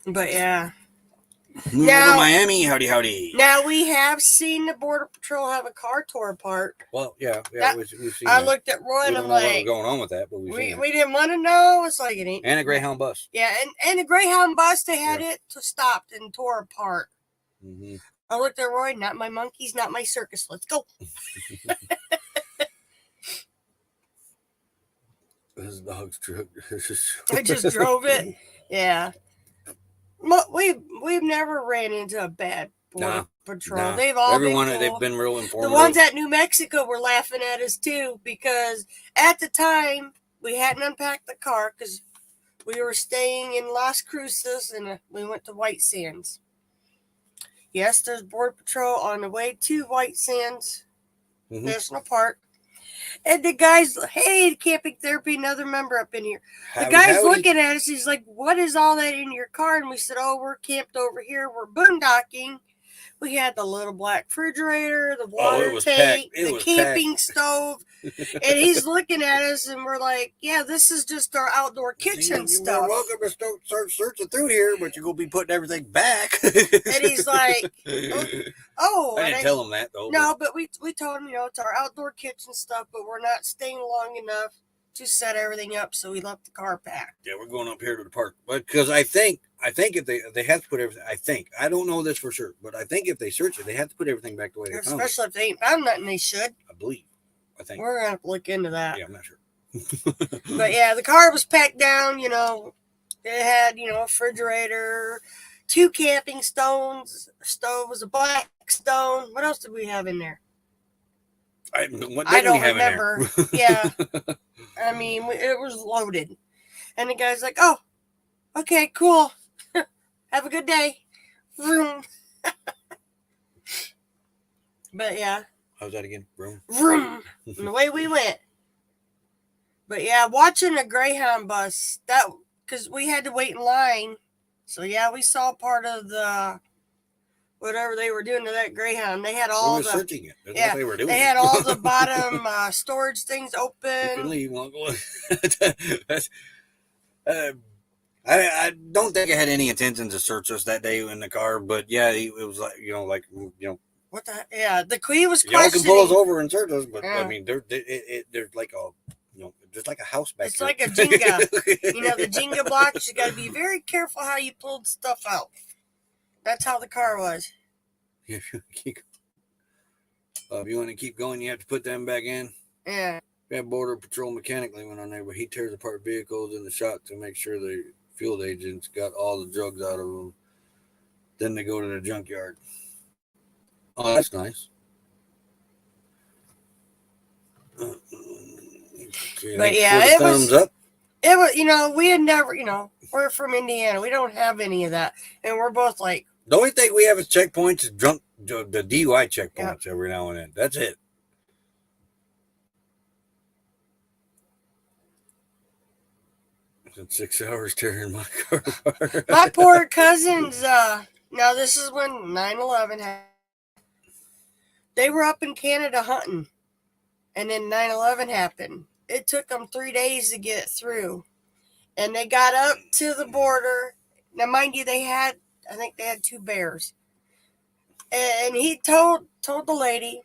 But yeah. Move over to Miami, howdy. Now we have seen the Border Patrol have a car tore apart. Well, yeah, we've seen I that. looked at Roy and I'm what was like, going on with that, but we didn't want to know. It's like it ain't. And a Greyhound bus. Yeah, and the Greyhound bus, they had it stopped and tore apart. Mm-hmm. I looked at Roy, not my monkeys, not my circus. Let's go. This dog's truck. I just drove it. Yeah. We've never ran into a bad Border Patrol. Nah. They've all Everyone, been cool. they've been real informative. The ones at New Mexico were laughing at us too because at the time we hadn't unpacked the car because we were staying in Las Cruces and we went to White Sands. Yes, there's Border Patrol on the way to White Sands National Park. And the guy's, hey, camping therapy, another member up in here. The guy's looking at us. He's like, what is all that in your car? And we said, oh, we're camped over here. We're boondocking. We had the little black refrigerator, the water tank, the camping stove. And he's looking at us and we're like, yeah, this is just our outdoor kitchen stuff. You're welcome to start searching through here, but you're going to be putting everything back. And he's like, oh. I didn't tell him that, though. No, but we told him, it's our outdoor kitchen stuff, but we're not staying long enough to set everything up, so we left the car packed. Yeah, we're going up here to the park. But because I think if they have to put everything, I don't know this for sure, but I think if they search it, they have to put everything back the way they found it. Especially if they ain't found nothing, they should. I believe. I think. We're going to have to look into that. Yeah, I'm not sure. But yeah, the car was packed down, It had, refrigerator, 2 camping stoves, a black stone. What else did we have in there? What I did we don't have remember. in there? Yeah. I mean, it was loaded. And the guy's like, oh, okay, cool. Have a good day. Vroom. But yeah. How's that again? Vroom. Vroom. And away we went. But yeah, watching a Greyhound bus, that, because we had to wait in line. So yeah, we saw part of the, whatever they were doing to that Greyhound. They had all we were the, searching it. That's what they were doing. They had all the bottom storage things You can open. leave, Uncle. That's, I don't think I had any intention to search us that day in the car, but yeah, it was like, What the? Yeah, the queen was y'all can questioning. pull us over and search us, but Yeah. I mean, there's like a, there's like a house back It's there. like a Jenga. The Jenga blocks, you got to be very careful how you pulled stuff out. That's how the car was. If you want to keep going, you have to put them back in. Yeah. That Border Patrol mechanic went on there, but he tears apart vehicles in the shop to make sure the field agents got all the drugs out of them. Then they go to the junkyard. Oh, that's nice. Okay, But yeah, it thumbs was. Up. It was. We had never. We're from Indiana. We don't have any of that, and we're both like. The only thing we have as checkpoints is the DUI checkpoints every now and then. That's it. It's 6 hours tearing my car apart. My poor cousins. Now this is when 9/11 happened. They were up in Canada hunting, and then 9/11 happened. It took them 3 days to get through, and they got up to the border. Now, mind you, I think they had 2 bears, and he told the lady,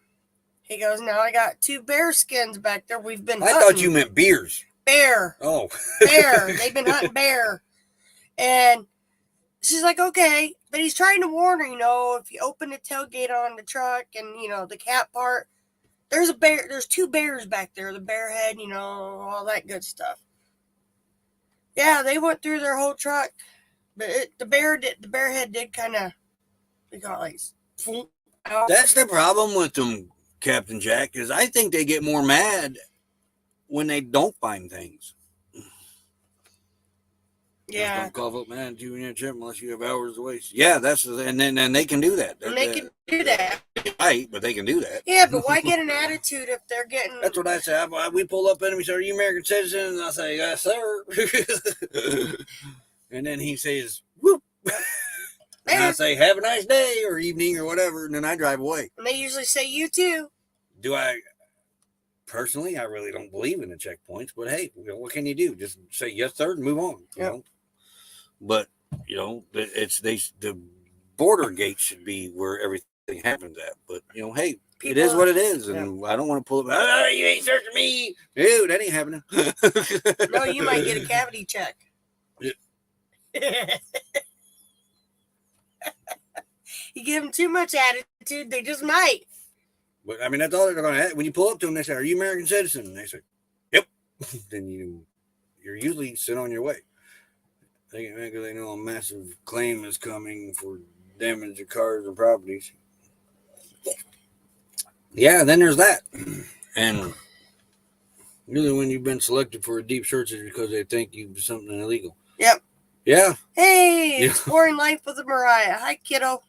he goes, "Now I got 2 bear skins back there. We've been hunting." I thought you meant beers. Bear. Oh. Bear. They've been hunting bear. And she's like, okay. But he's trying to warn her, if you open the tailgate on the truck and, the cat part, there's a bear. There's 2 bears back there. The bear head, all that good stuff. Yeah, they went through their whole truck. But the bear head did kind of, we got like, out. That's the problem with them, Captain Jack, is I think they get more mad when they don't find things. Yeah. Just don't cough up, man, you in your chip unless you have hours to waste. Yeah, and then they can do that. And they can do that. Right, but they can do that. Yeah, but why get an attitude if they're getting... That's what I say. We pull up in him, he says, "Are you American citizen?" And I say, "Yes, sir." And then he says, "Whoop." And I say, "Have a nice day," or evening, or whatever, and then I drive away. And they usually say, "You too." Do I... Personally, I really don't believe in the checkpoints, but hey, what can you do? Just say yes, sir, and move on. You know. But the border gate should be where everything happens at. But hey, it is what it is, and I don't want to pull up. "Oh, you ain't searching me, dude. That ain't happening." No, you might get a cavity check. Yeah. You give them too much attitude, they just might. But I mean, that's all they're going to have. When you pull up to them, they say, "Are you American citizen?" And they say, "Yep." Then you're usually sent on your way. Because they know a massive claim is coming for damage to cars and properties. Yeah, then there's that. And usually when you've been selected for a deep search is because they think you've something illegal. Yep. Yeah. Hey, Exploring Life with Mariah. Hi, kiddo.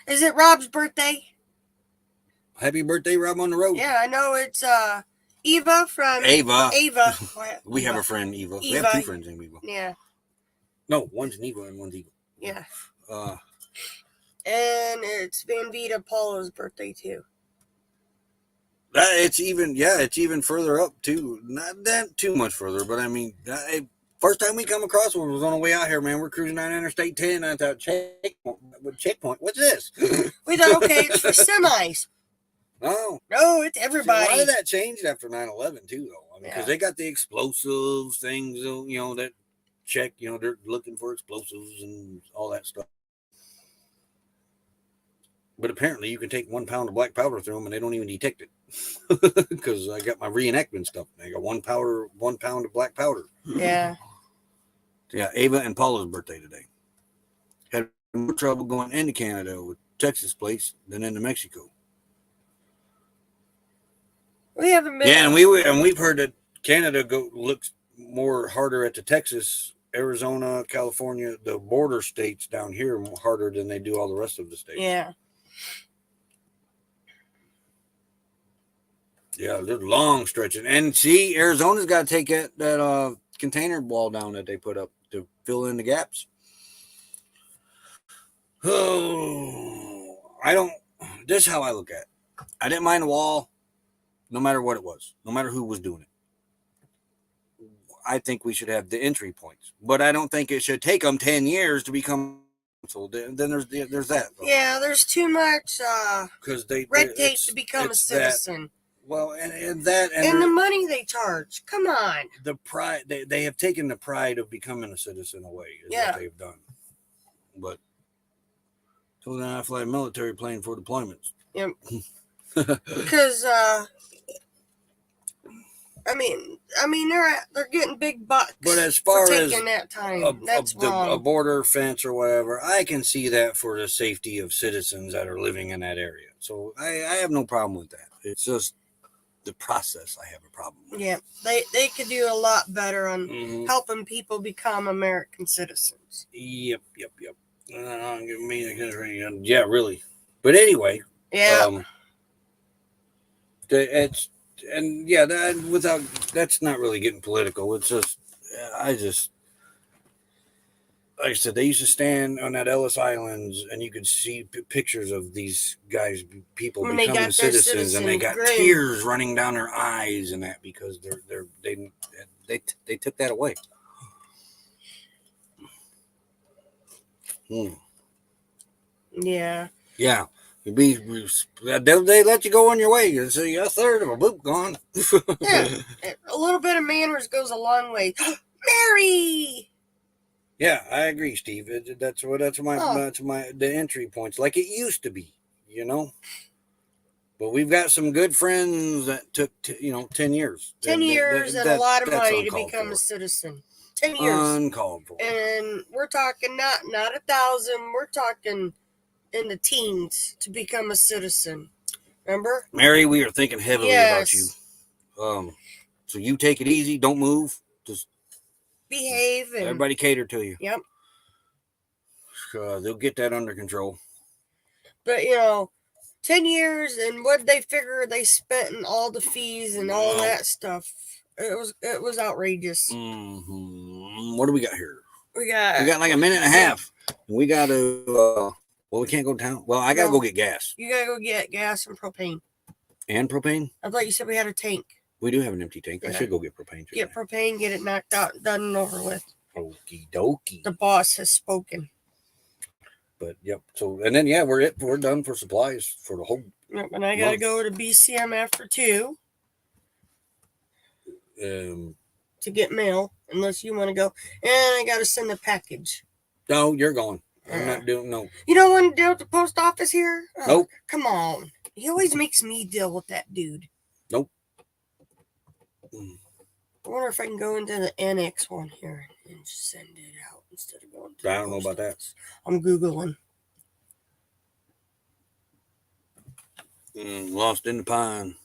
Is it Rob's birthday? Happy birthday, Rob on the road. Yeah, I know it's Eva from... Ava. We Eva. have a friend, Eva. We have 2 friends named Eva. Yeah. No, one's an Eva and one's Eva. Yeah. And it's Van Vita Paulo's birthday, too. It's even further up, too. Not that too much further, but I mean, first time we come across one was on the way out here, man. We're cruising down Interstate 10. And I thought, checkpoint, what's this? We thought, okay, it's for semis. No, it's everybody. See, a lot of that changed after 9/11 too, though. I mean, because they got the explosives things, that check. They're looking for explosives and all that stuff. But apparently, you can take 1 pound of black powder through them, and they don't even detect it. Because I got my reenactment stuff. I got 1 pound of black powder. Yeah. Yeah, Ava and Paula's birthday today. Had more trouble going into Canada with Texas plates than into Mexico. We haven't been. Yeah, and we've heard that Canada looks more harder at the Texas, Arizona, California, the border states down here more harder than they do all the rest of the states. Yeah. Yeah, there's long stretches. And see, Arizona's got to take that container wall down that they put up to fill in the gaps. Oh, this is how I look at it. I didn't mind the wall no matter what it was, no matter who was doing it. I think we should have the entry points, but I don't think it should take them 10 years to become. So then there's that. Though. Yeah, there's too much red tape to become a citizen. Well, and that and the money they charge. Come on. The pride they have taken the pride of becoming a citizen away. Is what they've done. But so then I fly a military plane for deployments. Yep. Because I mean they're getting big bucks. But as far as taking that time, that's wrong. A border fence or whatever, I can see that for the safety of citizens that are living in that area. So I have no problem with that. It's just the process I have a problem with. Yeah, they could do a lot better on helping people become American citizens. Yep. Yeah, really. But anyway, yeah. That's not really getting political. It's just, like I said, they used to stand on that Ellis Islands, and you could see pictures of these people when becoming citizens, and they got tears running down their eyes, and that because they took that away. Yeah. Yeah. They let you go on your way. You say, a third of a boop gone. Yeah. A little bit of manners goes a long way. Mary. Yeah, I agree, Steve. That's the entry points, like it used to be, But we've got some good friends that took 10 years. 10 years and a lot of money to become a citizen. 10 years. Uncalled for. And we're talking not 1,000. We're talking in the teens to become a citizen. Remember? Mary, we are thinking heavily about you. So you take it easy. Don't move. Just behave. And everybody cater to you. Yep. They'll get that under control. But, 10 years, and what they figure they spent and all the fees and all that stuff. It was outrageous. Mm-hmm. What do we got here? We got like a minute and a half. We got to... we can't go down. Well, I got to go get gas. You got to go get gas and propane. And propane? I thought you said we had a tank. We do have an empty tank. Yeah. I should go get propane. Get propane, get it knocked out, done and over with. Okie dokie. The boss has spoken. But, yep. So, and then, we're done for supplies for the whole Yep, and I got to go to BCM after 2. To get mail, unless you want to go. And I got to send a package. No, you're going. I'm not doing no. You don't want to deal with the post office here? Oh, nope. Come on. He always makes me deal with that dude. Nope. I wonder if I can go into the annex one here and just send it out instead of going to I don't know about that. I'm Googling. Lost in the Pine.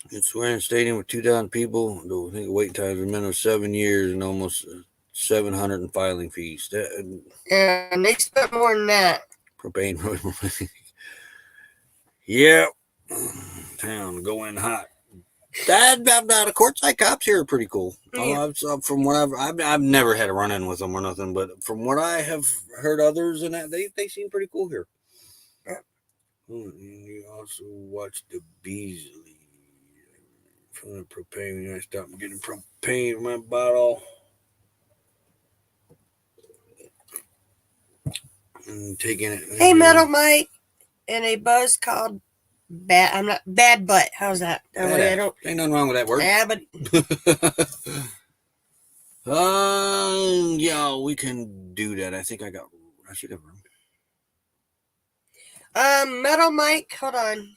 It's Swearing Stadium with 2,000 people. I think the wait times are minimum 7 years and almost 700 in filing fees. And they spent more than that. Propane. Yep. Town going hot. The courtside cops here are pretty cool. Yeah. From what I've never had a run-in with them or nothing, but from what I have heard others and that they seem pretty cool here. Yeah. And you also watch the Beasley from the propane. I stopped getting propane in my bottle. And taking it. Hey, Metal Mike, and a buzz called Bad Butt. How's that? Ain't nothing wrong with that word. Yeah, but yeah, we can do that. I should have room. Metal Mike, hold on.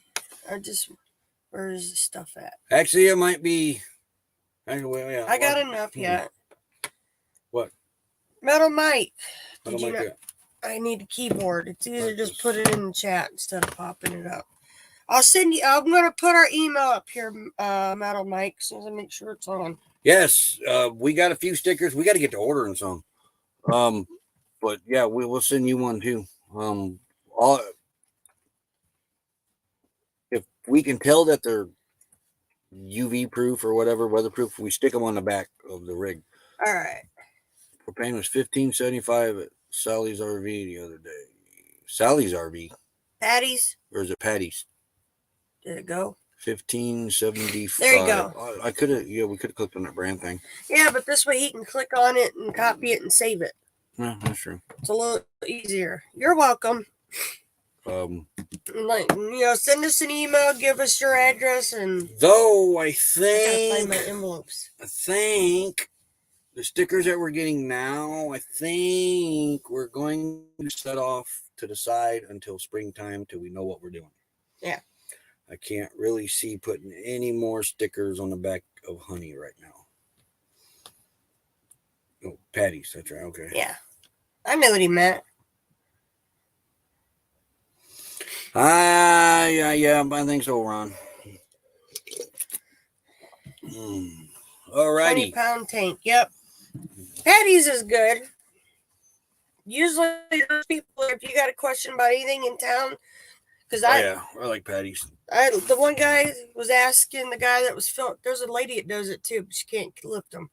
Where's the stuff at? Actually, it might be. Well, yeah, I got enough yet. Metal Mike. I Did don't you like not? it. I need a keyboard. It's either Like just this. put it in the chat instead of popping it up. I'll send you. I'm gonna put our email up here, Metal Mike, so I make sure it's on. Yes, we got a few stickers. We got to get to ordering some. But yeah, we'll send you one too. All if we can tell that they're UV proof or whatever, weatherproof, we stick them on the back of the rig. All right. Propane was $15.75 at Sally's RV the other day. Sally's RV, Patty's. or is it Patty's? Did it go? $15.75. There you go. I could have. Yeah, we could have clicked on that brand thing. Yeah, but this way he can click on it and copy it and save it. Yeah, that's true. It's a little easier. You're welcome. Like, send us an email, give us your address, and Though I I gotta find my think envelopes. the stickers that we're getting now, I think we're going to set off to the side until springtime till we know what we're doing. Yeah. I can't really see putting any more stickers on the back of Honey right now. Oh, Patty's, that's right. Okay. Yeah. I knew what he meant. Yeah, I think so, Ron. Alrighty. 20-pound tank. Yep. Patty's is good. Usually, those people, if you got a question about anything in town, because I like Patty's. the one guy was asking the guy that was filming. There's a lady that does it too, but she can't lift them.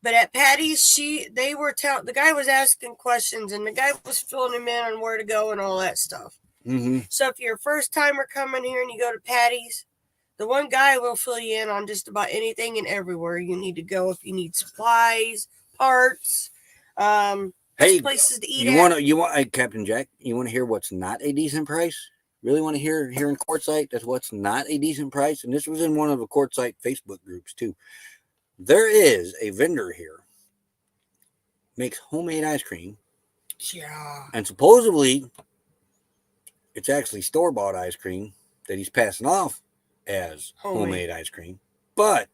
But at Patty's, the guy was asking questions, and the guy was filling him in on where to go and all that stuff. Mm-hmm. So if you're a first timer coming here and you go to Patty's, the one guy will fill you in on just about anything and everywhere you need to go. If you need supplies, parts, places to eat. Captain Jack? You want to hear what's not a decent price? Really want to hear here in Quartzsite? That's what's not a decent price. And this was in one of the Quartzsite Facebook groups too. There is a vendor here, makes homemade ice cream. Yeah. And supposedly it's actually store-bought ice cream that he's passing off as homemade ice cream. But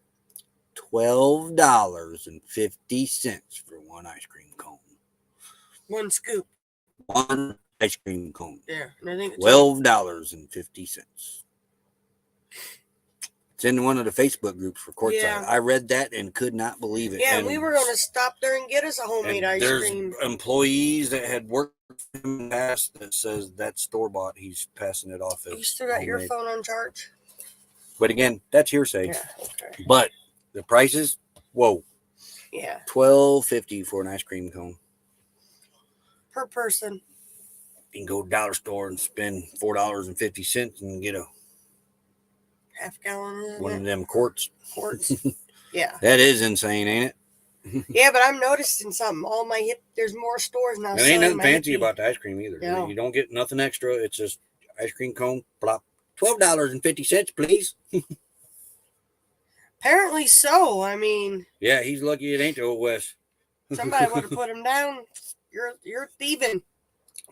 $12.50 for one ice cream cone. One scoop. One ice cream cone. Yeah. And I think $12.50. It's in one of the Facebook groups for Quartzsite. Yeah. I read that and could not believe it. Yeah, and we were going to stop there and get us a homemade ice cream. There's employees that had worked with him in the past that says that's store-bought. He's passing it off as You still got your homemade. phone on charge? But again, that's hearsay. Yeah, okay. But the prices, whoa. Yeah. $12.50 for an ice cream cone. Per person. You can go to the dollar store and spend $4.50 and get a Half gallon. one of them quarts. Yeah. That is insane, ain't it? Yeah, but I'm noticing something. There's more stores now. There ain't nothing fancy about the ice cream either. No. You don't get nothing extra. It's just ice cream cone, plop. $12.50, please. Apparently so. I mean, Yeah, he's lucky it ain't the old West. somebody would have put him down. You're thieving.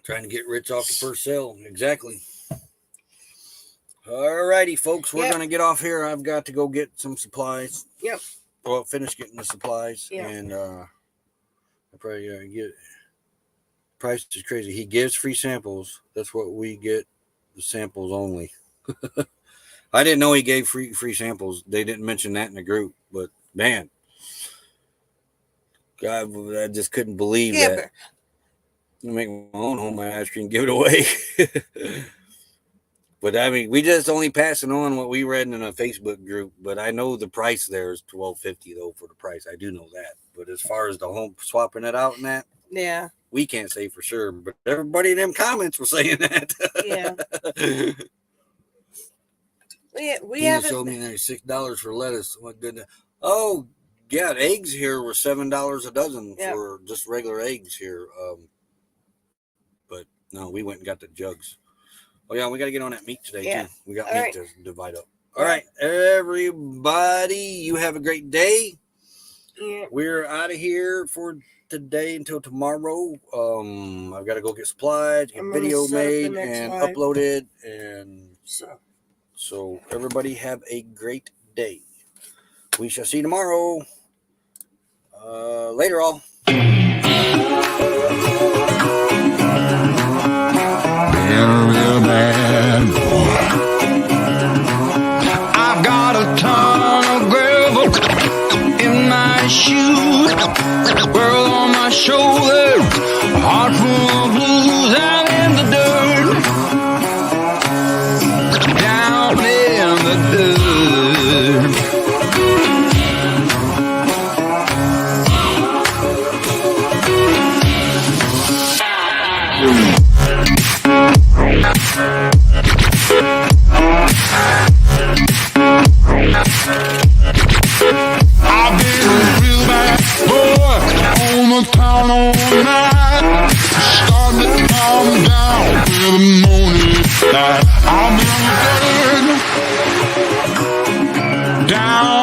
Trying to get rich off the first sale. Exactly. All righty, folks. We're going to get off here. I've got to go get some supplies. Yep. Well, finish getting the supplies. Yeah. And I probably get... Price is crazy. He gives free samples. That's what we get. The samples only. I didn't know he gave free samples. They didn't mention that in the group. But, man. God, I just couldn't believe that. I make my own homemade ice cream, give it away. But I mean, we just only passing on what we read in a Facebook group. But I know the price there is $12.50 though for the price. I do know that. But as far as the home swapping it out and that, yeah, we can't say for sure. But everybody in them comments was saying that. Yeah. we Tina haven't. showed me there's $6 for lettuce. What goodness! Oh yeah, eggs here were $7 a dozen for just regular eggs here. But no, we went and got the jugs. Oh yeah, we got to get on that meat today too. We got meat to divide up. All right, everybody, you have a great day. Yeah. We're out of here for today until tomorrow. I've got to go get supplies, get video made and uploaded, and so everybody have a great day. We shall see you tomorrow. Later, all. Been a real bad boy. I've got a ton of gravel in my shoes, world on my shoulders, a heart full of blues out in the dirt, down in the dirt. I've been a real bad boy on the town all night. Starting to calm down in the morning light. I'm in the dirt, down